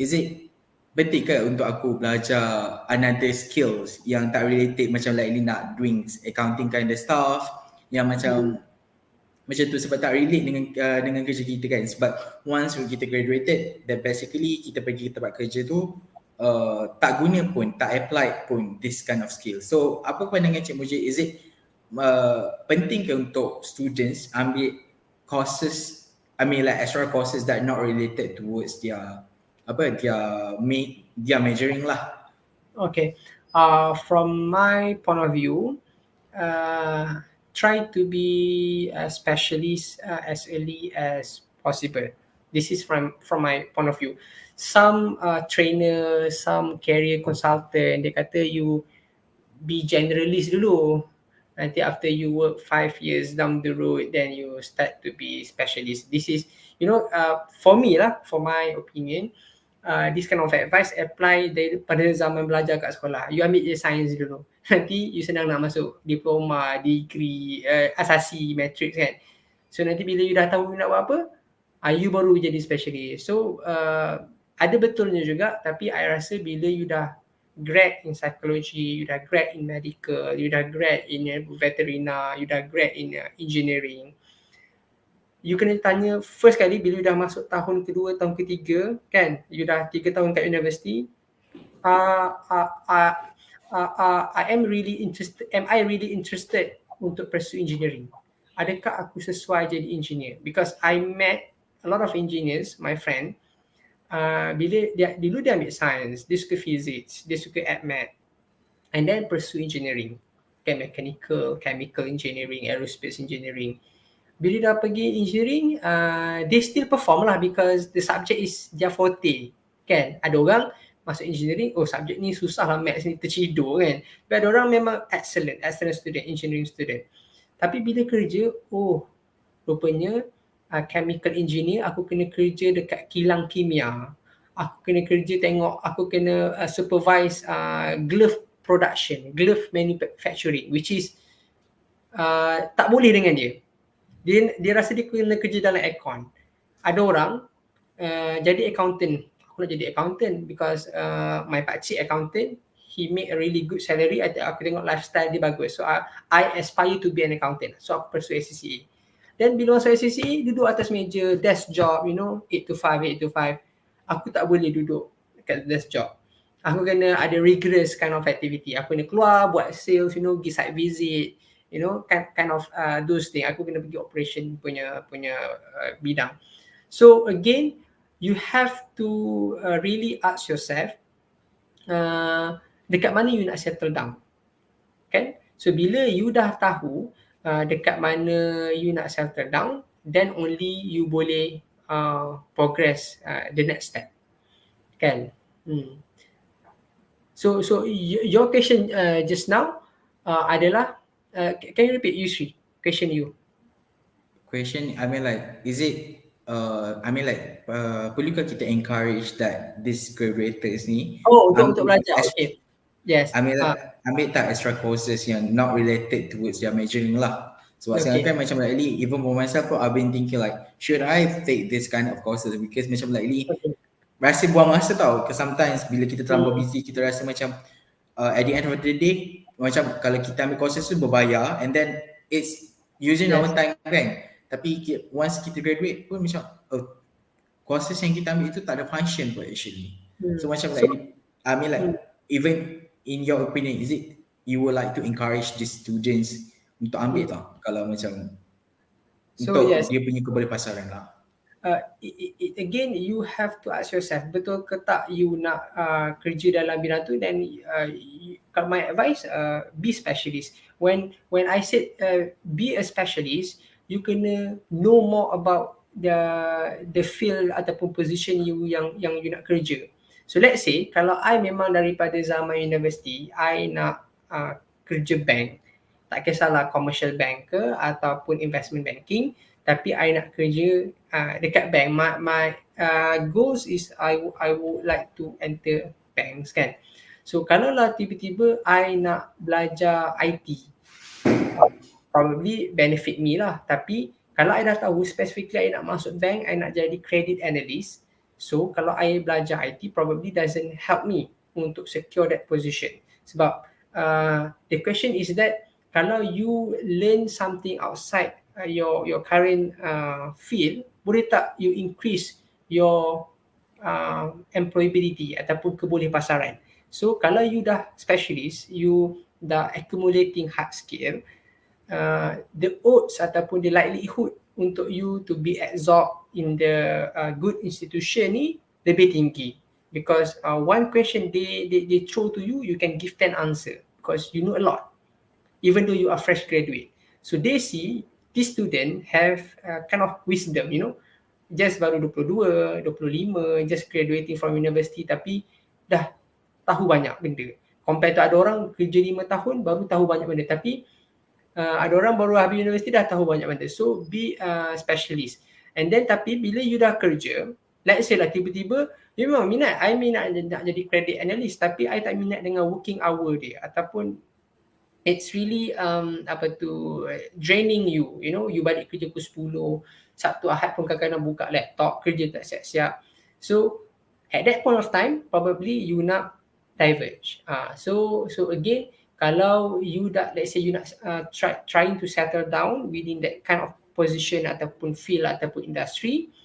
is it penting ke untuk aku belajar another skills yang tak related macam like ni nak doing accounting kind of stuff yang macam tu sebab tak relate dengan kerja kita kan. Sebab once kita graduated, then basically kita pergi ke tempat kerja tu tak guna pun, tak apply pun this kind of skill. So apa pandangan Cik Mujib, is it penting ke untuk students ambil courses, I mean like extra courses that are not related towards their dia majoring lah. Okay. From my point of view, try to be a specialist as early as possible. This is from my point of view. Some trainer, some career consultant, dia kata you be generalist dulu. Nanti after you work 5 years down the road, then you start to be specialist. This is, you know, for me lah, for my opinion, this kind of advice apply pada zaman belajar kat sekolah. You ambil je sains dulu. Nanti you senang nak masuk diploma, degree, asasi, matrix kan. So nanti bila you dah tahu you nak buat apa, you baru jadi specialist. So ada betulnya juga, tapi I rasa bila you dah grad in psychology, you dah grad in medical, you dah grad in veterina, you dah grad in engineering, you kena tanya first kali bila you dah masuk tahun kedua, tahun ketiga kan, you dah 3 tahun kat universiti, am I really interested untuk pursue engineering? Adakah aku sesuai jadi engineer? Because I met a lot of engineers, my friend, bila dulu dia ambil science, dia suka physics, dia suka math, and then pursue engineering, okay, mechanical, chemical engineering, aerospace engineering. Bila dah pergi engineering, they still perform lah because the subject is their forte, kan. Ada orang masuk engineering, subjek ni susah lah, maths ni terciduk kan. Tapi ada orang memang excellent student, engineering student. Tapi bila kerja, rupanya chemical engineer, aku kena kerja dekat kilang kimia. Aku kena kerja aku kena supervise glove production, glove manufacturing, which is tak boleh dengan dia. Dia rasa dia kena kerja dalam aircon. Ada orang jadi accountant. Aku nak jadi accountant because my pakcik accountant, he make a really good salary. Aku tengok lifestyle dia bagus. So I aspire to be an accountant. So aku pursue ACCA. Then bila masuk ACCA, duduk atas meja, desk job, 8 to 5. Aku tak boleh duduk dekat desk job. Aku kena ada rigorous kind of activity. Aku kena keluar, buat sales, pergi site visit, kind of those things. Aku kena pergi operation punya bidang. So again, you have to really ask yourself, dekat mana you nak settle down, kan? So bila you dah tahu dekat mana you nak settle down, then only you boleh progress the next step, kan? So your question just now adalah, can you repeat, Yusri? Question you. Question, I mean like, is it perlukah kita encourage that these graduates ni untuk belajar, okay. Yes. Ambil tak extra courses yang not related towards their majoring lah. Sebab sekarang kan macam likely, even for myself pun I've been thinking like, should I take this kind of courses? Because macam likely rasa buang masa tau. Because sometimes bila kita terlalu busy, kita rasa macam at the end of the day, macam kalau kita ambil courses tu berbayar, and then it's using our time kan. Tapi once kita graduate pun macam courses yang kita ambil itu tak ada function pun actually. So macam like, I mean like, even in your opinion, is it you would like to encourage the students untuk ambil tau, kalau macam untuk dia punya keberpasaran lah. Again, you have to ask yourself, betul ke tak you nak kerja dalam bidang tu, then my advice, be specialist. When I said be a specialist, you kena know more about the field ataupun position you yang you nak kerja. So let's say kalau I memang daripada zaman universiti, I nak kerja bank, tak kisahlah commercial bank ke ataupun investment banking, tapi I nak kerja dekat bank. My goals is I would like to enter banks kan. So kalau lah tiba-tiba I nak belajar IT, probably benefit me lah. Tapi kalau I dah tahu specifically I nak masuk bank, I nak jadi credit analyst, so kalau I belajar IT probably doesn't help me untuk secure that position. Sebab the question is that kalau you learn something outside your current field, boleh tak you increase your employability ataupun kebolehpasaran. So kalau you dah specialist, you dah accumulating hard skill, the odds ataupun the likelihood untuk you to be absorbed in the good institution ni lebih tinggi, because one question they throw to you, you can give 10 answer because you know a lot, even though you are fresh graduate. So they see this student have kind of wisdom, just baru 22, 25, just graduating from university, tapi dah tahu banyak benda. Compare to ada orang kerja 5 tahun baru tahu banyak benda, tapi ada orang baru habis universiti dah tahu banyak benda. So be a specialist. And then tapi bila you dah kerja, let's say lah tiba-tiba you memang minat, I minat nak jadi credit analyst tapi I tak minat dengan working hour dia, ataupun it's really draining you, you know, you balik kerja pukul 10, Sabtu Ahad pun kadang-kadang buka laptop, kerja tak siap-siap. So at that point of time probably you nak diverge. So again, kalau you dah, let's say you nak trying to settle down within that kind of position ataupun field ataupun industry,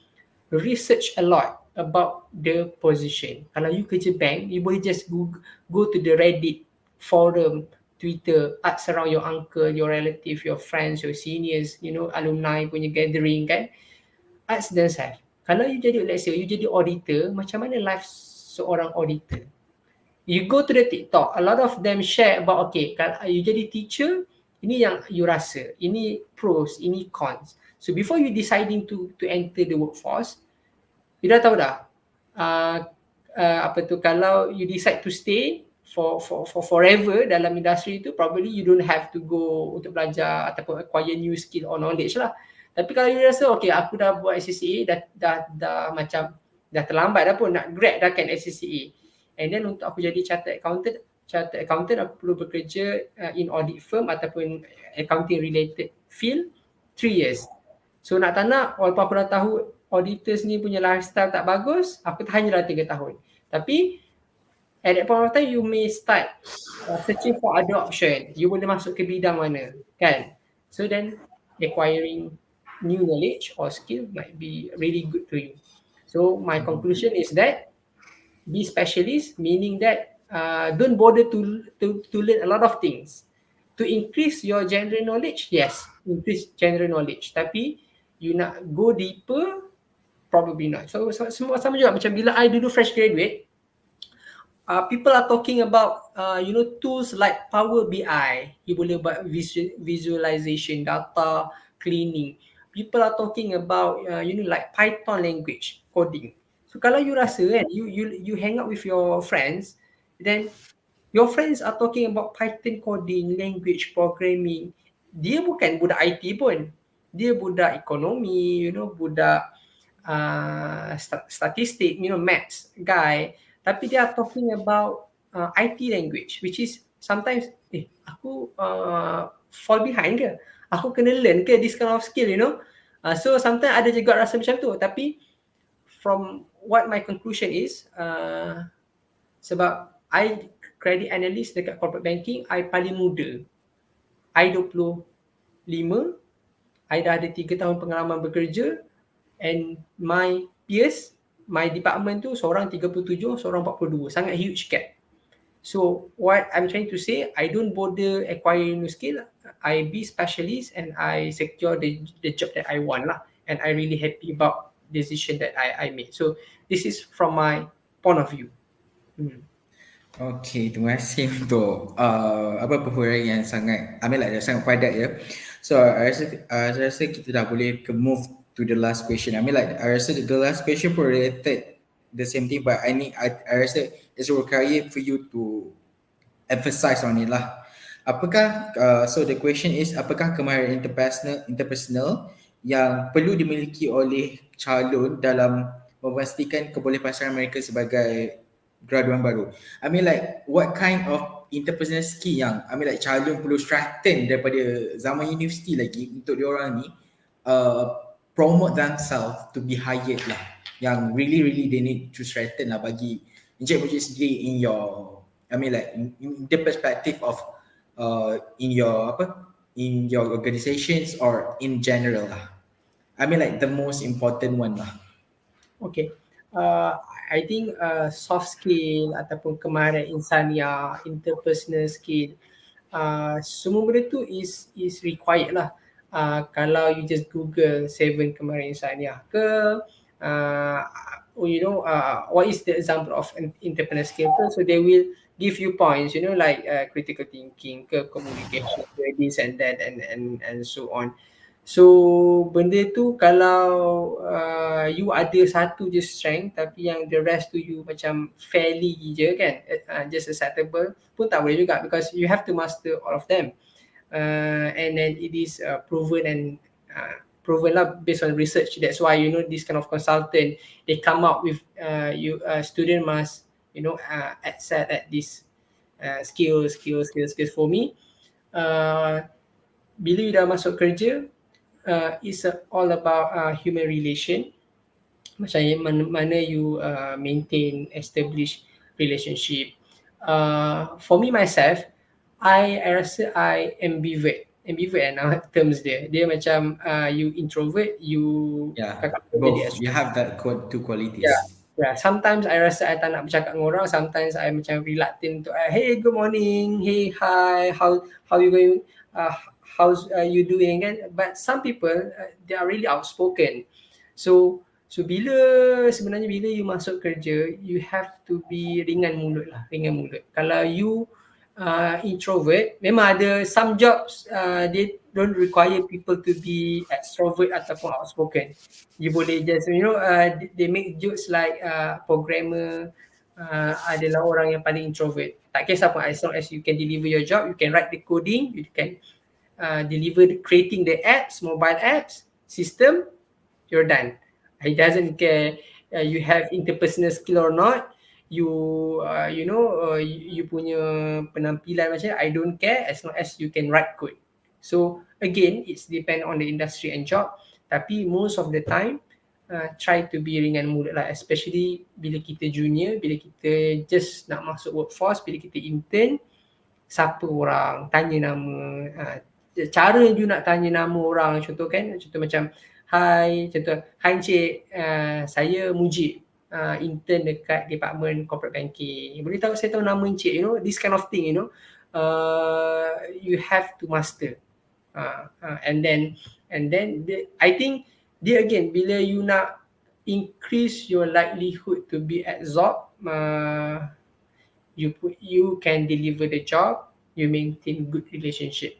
research a lot about the position. Kalau you kerja bank, you boleh just go to the Reddit forum, Twitter, ask around your uncle, your relative, your friends, your seniors, you know, alumni punya gathering kan. Ask themselves, kalau you jadi, let's say you jadi auditor, macam mana life seorang auditor? You go to the TikTok, a lot of them share about, okay, kalau you jadi teacher, ini yang you rasa, ini pros, ini cons. So before you deciding to enter the workforce, you dah tahu dah, kalau you decide to stay for forever dalam industri itu, probably you don't have to go untuk belajar ataupun acquire new skill or knowledge lah. Tapi kalau you rasa, okay, aku dah buat SCCA, dah macam dah terlambat dah pun, nak grad dah kan SCCA. And then untuk aku jadi chartered accountant aku perlu bekerja in audit firm ataupun accounting related field 3 years. So nak tak nak, walaupun aku dah tahu auditors ni punya lifestyle tak bagus, aku tahan je lah 3 tahun. Tapi at that point of time you may start searching for other option. You boleh masuk ke bidang mana kan. So then acquiring new knowledge or skill might be really good to you. So my conclusion is that be specialist, meaning that don't bother to learn a lot of things. To increase your general knowledge, yes, increase general knowledge. Tapi you nak go deeper, probably not. So semua sama juga macam bila I dulu fresh graduate, people are talking about tools like Power BI. You boleh buat visualization, data cleaning. People are talking about like Python language coding. So kalau you rasa kan, you hang out with your friends, then your friends are talking about Python coding, language programming. Dia bukan budak IT pun. Dia budak ekonomi, budak statistik, maths guy. Tapi dia talking about IT language, which is sometimes, aku fall behind ke? Aku kena learn ke this kind of skill, So sometimes ada juga rasa macam tu. Tapi from what my conclusion is, sebab I credit analyst dekat corporate banking, I paling muda. I 25, I dah ada 3 tahun pengalaman bekerja, and my peers, my department tu seorang 37, seorang 42, sangat huge gap. So what I'm trying to say, I don't bother acquiring new skill, I be specialist and I secure the job that I want lah, and I really happy about decision that I made. So this is from my point of view. Okay, terima kasih untuk perhuraian yang sangat sangat padat ya. So I rasa kita dah boleh move to the last question. I rasa the last question pun related the same thing, but I rasa it's required for you to emphasize on it lah. Apakah so the question is, apakah kemahiran interpersonal yang perlu dimiliki oleh calon dalam memastikan kebolepasaran mereka sebagai graduan baru? What kind of interpersonal skill yang calon perlu strengthen daripada zaman universiti lagi untuk diorang ni promote themselves to be hired lah, yang really they need to strengthen lah bagi Encik Mujib sendiri in your in the perspective of in your organizations or in general lah. The most important one lah. Okay. I think soft skill ataupun kemahiran insania, interpersonal skill, semua benda tu is required lah. Kalau you just Google 7 kemahiran insania ke, what is the example of interpersonal skill ke, so they will give you points, like critical thinking ke, communication, this and that and so on. So benda tu kalau you ada satu je strength tapi yang the rest tu you macam fairly je kan, just acceptable pun tak boleh juga, because you have to master all of them, and then it is proven proven lah based on research. That's why this kind of consultant, they come up with student must excel at this skills. For me, bila you dah masuk kerja, it's all about human relation. Macam mana you maintain, establish relationship. For me myself, I rasa I ambivert nama terms dia. Dia macam you introvert, you Yeah, kadang-kadang jadi both. extrovert. You have that two qualities. Yeah, sometimes I rasa I tak nak bercakap dengan orang. Sometimes I macam reluctant to hey, good morning, hey, hi, how you going, how's you doing kan. But some people they are really outspoken. So sebenarnya bila you masuk kerja, you have to be ringan mulut. Kalau you introvert, memang ada some jobs they don't require people to be extrovert ataupun outspoken. You boleh just they make jokes like programmer adalah orang yang paling introvert. Tak kisah pun, as long as you can deliver your job, you can write the coding, you can deliver creating the apps, mobile apps, system, you're done. He doesn't care you have interpersonal skill or not. You you punya penampilan macam I don't care as long as you can write code. So again, it's depend on the industry and job. Tapi most of the time try to be ringan mulut lah, especially bila kita junior, bila kita just nak masuk workforce, bila kita intern, siapa orang, tanya nama, cara you nak tanya nama orang, contoh macam hi encik, saya Mujib, intern dekat department corporate banking, boleh tahu saya tahu nama encik, this kind of thing, you have to master. And then I think dia again, bila you nak increase your likelihood to be absorbed, you can deliver the job, you maintain good relationship,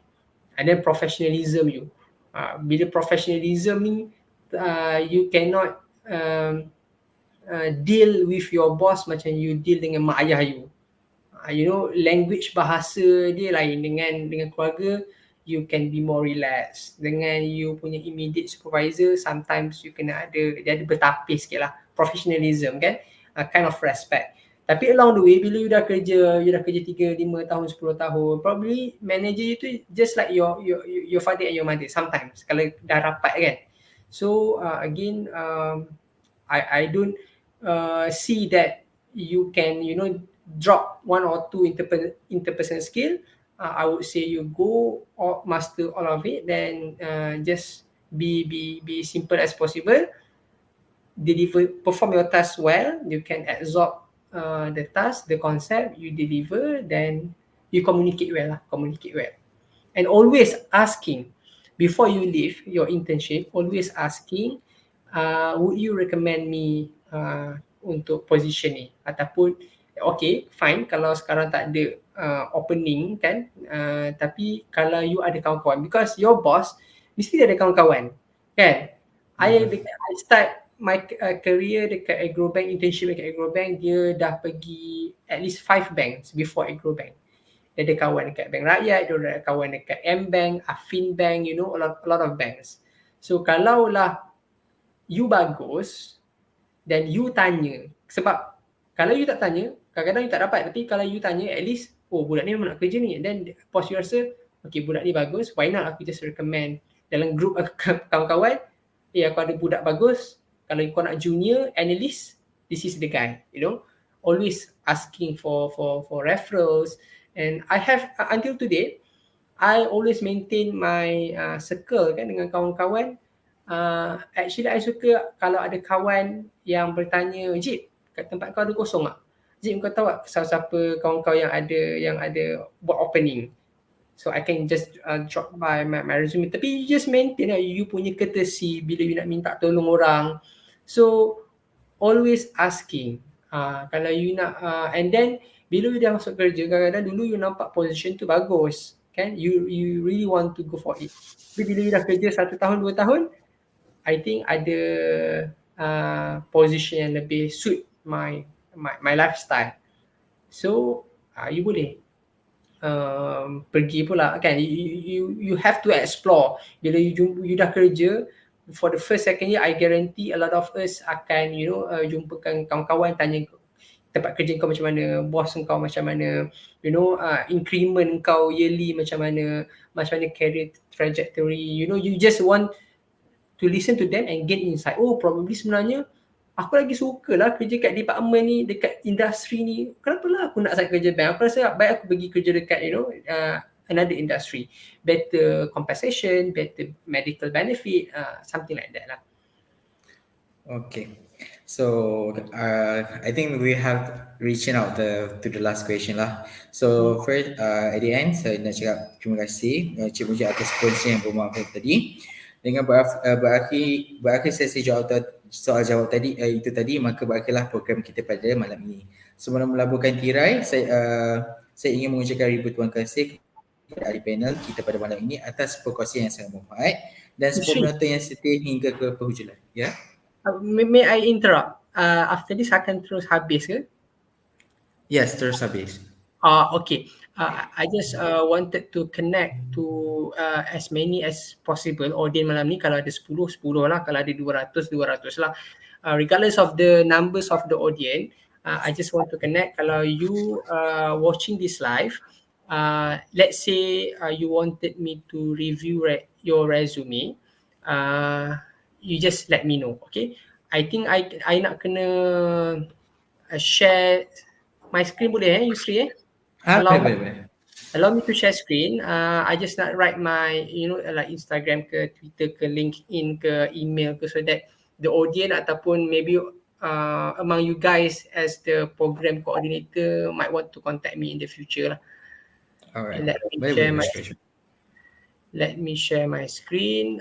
and then professionalism you. Bila professionalism ni, you cannot deal with your boss macam you deal dengan mak ayah you. Language bahasa dia lain dengan keluarga. You can be more relaxed. Dengan you punya immediate supervisor, sometimes you kena dia ada bertapis sikit lah. Professionalism kan, kind of respect. Tapi along the way, bila you dah kerja 3, 5 tahun, 10 tahun, probably manager you tu just like your father and your mother sometimes, kalau dah rapat kan. So again, I don't see that you can drop 1 or 2 interpersonal skill. I would say you go or master all of it, then just be simple as possible, perform your task well, you can absorb the task, the concept, you deliver, then you communicate well. And always asking, before you leave your internship, always asking, would you recommend me untuk position ni, ataupun okay fine kalau sekarang tak ada opening kan, tapi kalau you ada kawan-kawan, because your boss mesti ada kawan-kawan kan. I start my career dekat Agrobank, internship dekat Agrobank, dia dah pergi at least 5 banks before Agrobank. Dia ada kawan dekat Bank Rakyat, dia ada kawan dekat M-Bank, Afin Bank, a lot of banks. So kalau lah you bagus, then you tanya, sebab kalau you tak tanya, kadang-kadang you tak dapat. Tapi kalau you tanya, at least budak ni memang nak kerja ni, then boss you rasa okay, budak ni bagus, why not aku just recommend dalam group kawan-kawan, aku ada budak bagus, kalau kau nak junior analyst, this is the guy. Always asking for referrals. And I have until today, I always maintain my circle kan dengan kawan-kawan. Actually I suka kalau ada kawan yang bertanya, Jip, kat tempat kau ada kosong tak? Jip, kau tahu tak siapa kawan kau yang ada buat opening? So I can just drop by my resume. Tapi you just maintain you punya courtesy bila you nak minta tolong orang. So always asking. Kalau you nak, and then bila you dah masuk kerja, kadang-kadang dulu you nampak position tu bagus kan, you really want to go for it. Tapi bila you dah kerja 1 tahun 2 tahun, I think ada position yang lebih suit my lifestyle. So you boleh pergi pula kan. You have to explore. Bila you dah kerja, for the first second year, I guarantee a lot of us akan jumpakan kawan-kawan, tanya tempat kerja kau macam mana, bos kau macam mana, increment kau yearly macam mana career trajectory, you just want to listen to them and gain insight. Oh, probably sebenarnya aku lagi suka lah kerja kat department ni, dekat industri ni. Kenapa lah aku nak kerja bank? Aku rasa baik aku pergi kerja dekat another industry. Better compensation, better medical benefit, something like that lah. Okay. So I think we have reaching out to the last question lah. So first at the end saya nak cakap terima kasih Cik Mujib atas sponsor yang bermanfaat tadi. Dengan berakhir sesi soal jawab tadi itu tadi, maka berakhirlah program kita pada malam ini. Sebelum melaburkan tirai, saya ingin mengucapkan ribuan terima kasih kepada ahli panel kita pada malam ini atas perkongsian yang sangat bermanfaat dan semua penonton yang setia hingga ke penghujung. Ya. May I interrupt? After this akan terus habis ke? Yes, terus habis. Okay. I just wanted to connect to as many as possible audience malam ni. Kalau ada 10 lah, kalau ada 200 lah. Regardless of the numbers of the audience, I just want to connect. Kalau you watching this live, let's say you wanted me to review your resume, you just let me know, okay? I think I nak kena share my screen, boleh Yusri Boleh. Allow me to share screen. I just nak write my like Instagram ke Twitter ke LinkedIn ke email ke, so that the audience ataupun maybe among you guys as the program coordinator might want to contact me in the future lah. Alright. Let me share my screen.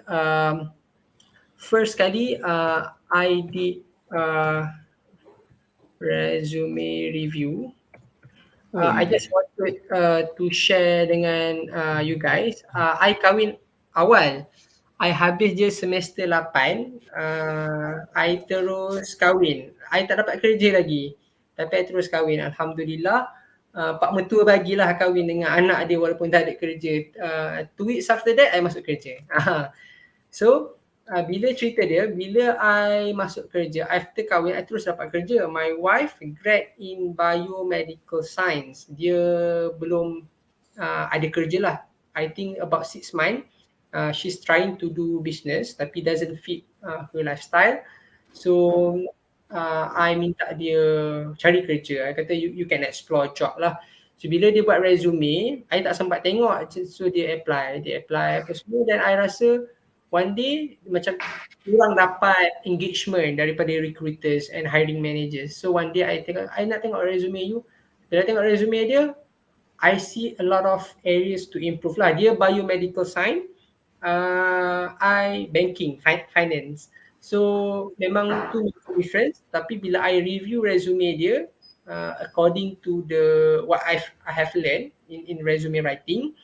First kali I did resume review. I just wanted to share dengan you guys. I kahwin awal. I habis je semester 8. I terus kahwin. I tak dapat kerja lagi. Tapi I terus kahwin. Alhamdulillah. Pak Mertua bagilah kahwin dengan anak dia walaupun tak ada kerja. 2 weeks after that, I masuk kerja. So, bila cerita dia, bila I masuk kerja, after kahwin, I terus dapat kerja. My wife grad in biomedical science. Dia belum ada kerja lah. I think about 6 months. She's trying to do business tapi doesn't fit her lifestyle. So, I minta dia cari kerja. I kata you can explore job lah. So, bila dia buat resume, I tak sempat tengok. So, dia apply apa semua. Dan I rasa one day macam orang dapat engagement daripada recruiters and hiring managers. So one day I nak tengok resume you. Bila tengok resume dia, I see a lot of areas to improve lah. Dia biomedical science, I banking, finance. So memang tu difference. Tapi bila I review resume dia, according to what I have learned in resume writing,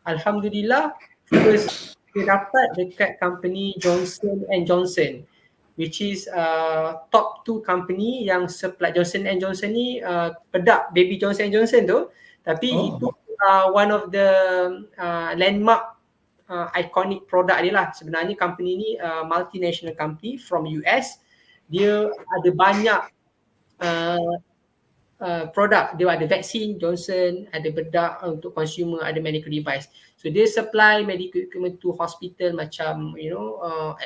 alhamdulillah, first dia dapat dekat company Johnson & Johnson, which is top 2 company yang supply. Johnson & Johnson ni pedak baby Johnson & Johnson tu, tapi itu one of the landmark iconic product dia lah. Sebenarnya company ni multinational company from US. Dia ada banyak produk. Dia ada vaksin Johnson, ada bedak untuk consumer, ada medical device. So dia supply medical equipment to hospital macam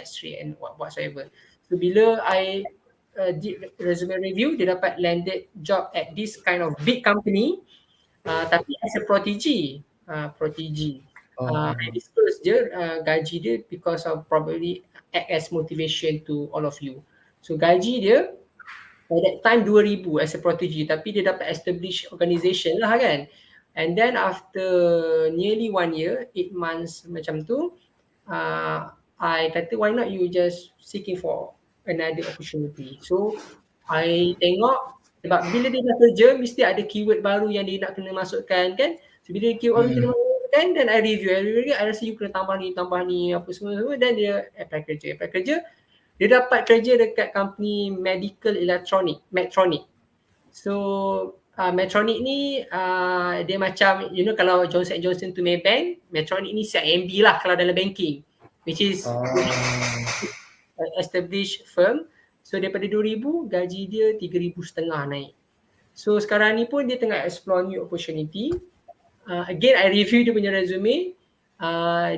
X-ray and whatsoever. So bila I did resume review, dia dapat landed job at this kind of big company, tapi as a protege. I disclose je gaji dia because of probably act as motivation to all of you. So gaji dia at that time 2,000 as a protege, tapi dia dapat establish organisation lah kan. And then after nearly 1 year, 8 months macam tu, I kata why not you just seeking for another opportunity. So I tengok, sebab bila dia dah kerja mesti ada keyword baru yang dia nak kena masukkan kan. So bila keyword baru kena masukkan, then I review, I rasa you kena tambah ni apa semua, dan dia apply kerja. Dia dapat kerja dekat company medical electronic, Medtronic. So Medtronic ni dia macam kalau Johnson & Johnson tu Maybank, Medtronic ni CIMB lah kalau dalam banking, which is established firm. So daripada 2,000 gaji dia 3,500 naik. So sekarang ni pun dia tengah explore new opportunity. Again I review dia punya resume.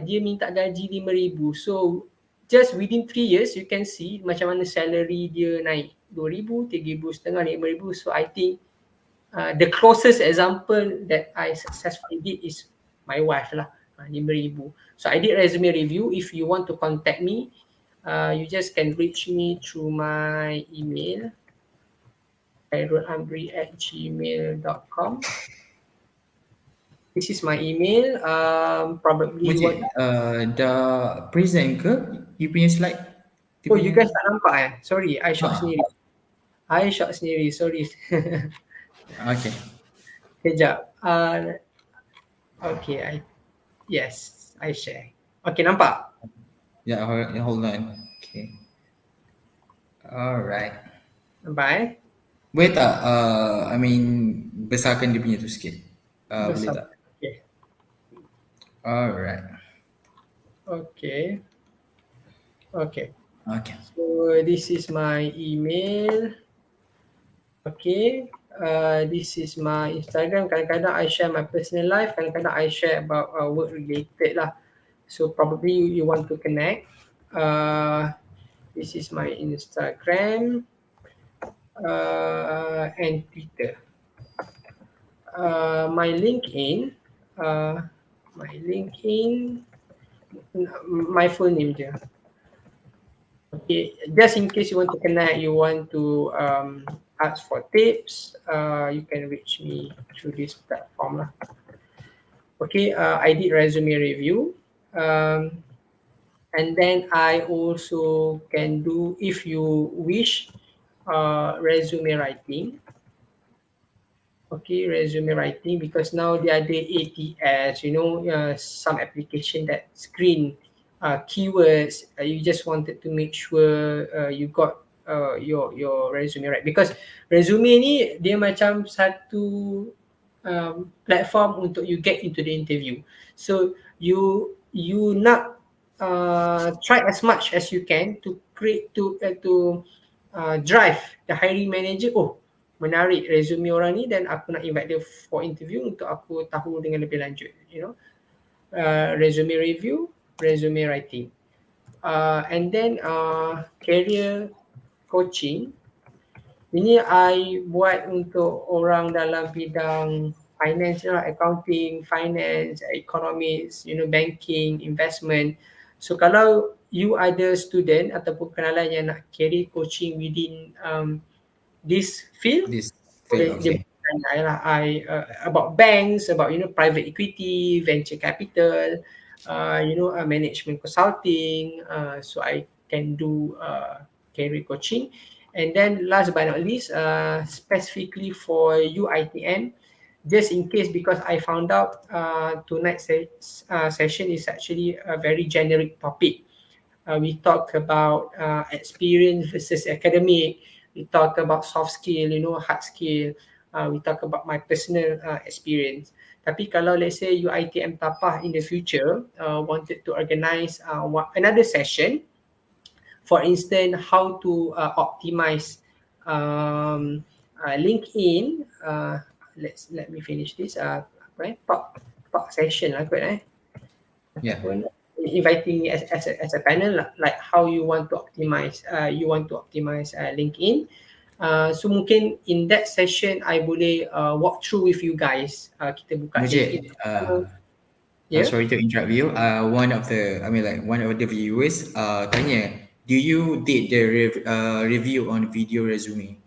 Dia minta gaji 5,000. So just within 3 years you can see macam mana salary dia naik. 2,000, 3,500, 5,000. So I think the closest example that I successfully did is my wife lah, 5,000. So I did resume review. If you want to contact me, you just can reach me through my email, khairul@gmail.com. This is my email. Probably you want... dah present ke you punya slide? Oh, you guys tak nampak Sorry, I shot sendiri. Sorry. Okay. Kejap. Okay, yes, I share. Okay, nampak? Yeah, hold on. Okay. Alright. Nampak Boleh tak besarkan dia punya tu sikit? Boleh tak? Okay. Alright. Okay. Okay. So this is my email. Okay. This is my Instagram. Kadang-kadang I share my personal life. Kadang-kadang I share about work related lah. So probably you want to connect. This is my Instagram and Twitter. My LinkedIn, my full name je. Okay, just in case you want to connect, you want to ask for tips, you can reach me through this platform lah. Okay, I did resume review, and then I also can do, if you wish, resume writing. Okay, resume writing, because now there are the ATS, some application that screen keywords. You just wanted to make sure you got your resume right, because resume ni dia macam satu platform untuk you get into the interview. So you nak try as much as you can to create to drive the hiring manager. Oh, menarik resume orang ni dan aku nak invite dia for interview untuk aku tahu dengan lebih lanjut. Resume review, resume writing, and then career coaching. Ini I buat untuk orang dalam bidang finance lah, accounting, finance, economics, banking, investment. So kalau you ada student ataupun kenalan yang nak career coaching within this field, okay. About banks, about private equity, venture capital, management consulting. So I can do career coaching. And then last but not least, specifically for UiTM, just in case, because I found out tonight's session is actually a very generic topic. We talk about experience versus academic. We talk about soft skill, hard skill. We talk about my personal experience. Tapi kalau let's say UiTM Tapah in the future wanted to organize another session, for instance, how to optimize LinkedIn. Let me finish this. Talk session lah kot. Yeah. Inviting me as a panel, like how you want to optimize LinkedIn. So mungkin in that session I boleh walk through with you guys. Kita buka Mujib, sorry to interrupt you. One of the viewers tanya, do you did the review on video resume?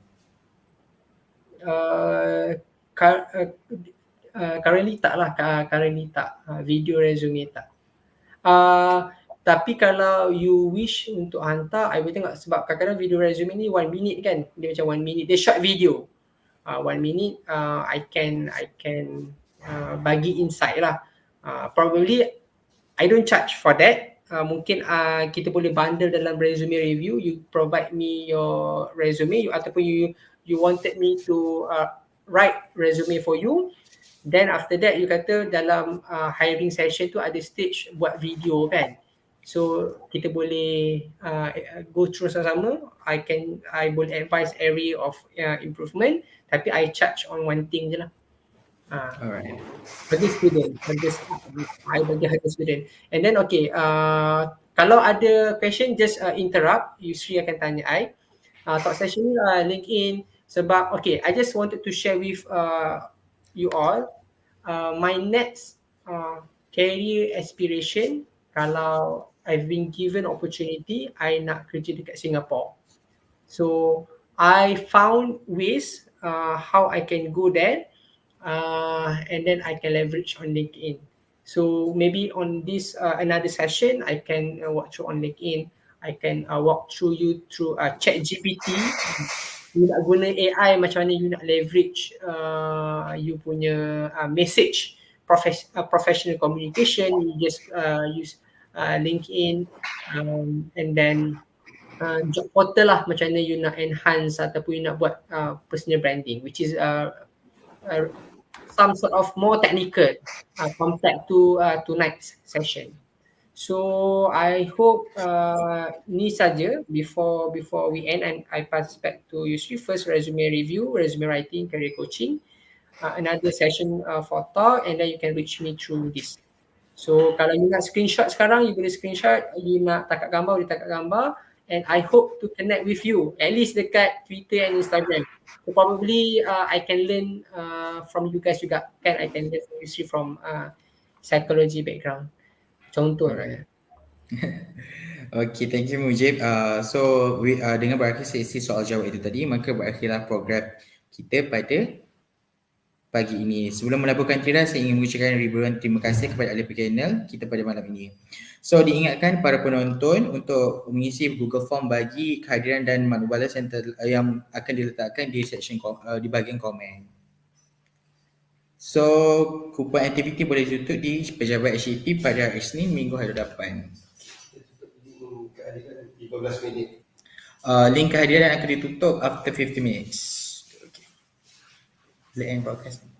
Currently tak lah. Video resume tak. Tapi kalau you wish untuk hantar, I boleh tengok, sebab kadang-kadang video resume ni 1 minute kan. Dia macam 1 minute. Dia short video. 1 minute I can bagi insight lah. Probably I don't charge for that. Mungkin kita boleh bundle dalam resume review. You provide me your resume, ataupun you wanted me to write resume for you. Then after that you kata dalam hiring session tu ada stage buat video kan. So kita boleh go through sama-sama. I boleh advise area of improvement, tapi I charge on one thing je lah. Alright. Bagi student, I bagi harga student. And then okay, kalau ada question just interrupt, Yusri akan tanya I. Talk session ni LinkedIn sebab okay, I just wanted to share with you all my next career aspiration kalau I've been given opportunity, I nak kerja dekat Singapore. So I found ways how I can go there, and then I can leverage on LinkedIn. So maybe on this another session, I can walk through on LinkedIn. I can walk through you through ChatGPT. You nak guna AI, macam mana you nak leverage you punya message, professional communication. You just use LinkedIn, and then job portal lah, macam mana you nak enhance ataupun you nak buat personal branding, which is some sort of more technical compared to tonight's session. So I hope ni saja before we end, and I pass back to Yusri. First resume review, resume writing, career coaching, another session for talk, and then you can reach me through this. So kalau you nak screenshot sekarang, you boleh screenshot. You nak takat gambar, boleh takat gambar. And I hope to connect with you, at least dekat Twitter and Instagram. So probably I can learn from you guys juga. Kan, I can learn from Yusri from psychology background. Contoh lah. Okay, thank you Mujib. So dengan berakhir sesi soal jawab itu tadi, maka berakhirlah program kita pada pagi ini. Sebelum melaburkan tirai, saya ingin mengucapkan ribuan terima kasih kepada ahli panel kita pada malam ini. So diingatkan para penonton untuk mengisi Google Form bagi kehadiran dan maklumat balas yang akan diletakkan di section di bahagian komen. So kupon aktiviti boleh ditutup di pejabat HEP pada hari Isnin minggu hari 8. 15 minit. Link kehadiran akan ditutup after 50 minutes. Okay. Let's end podcast.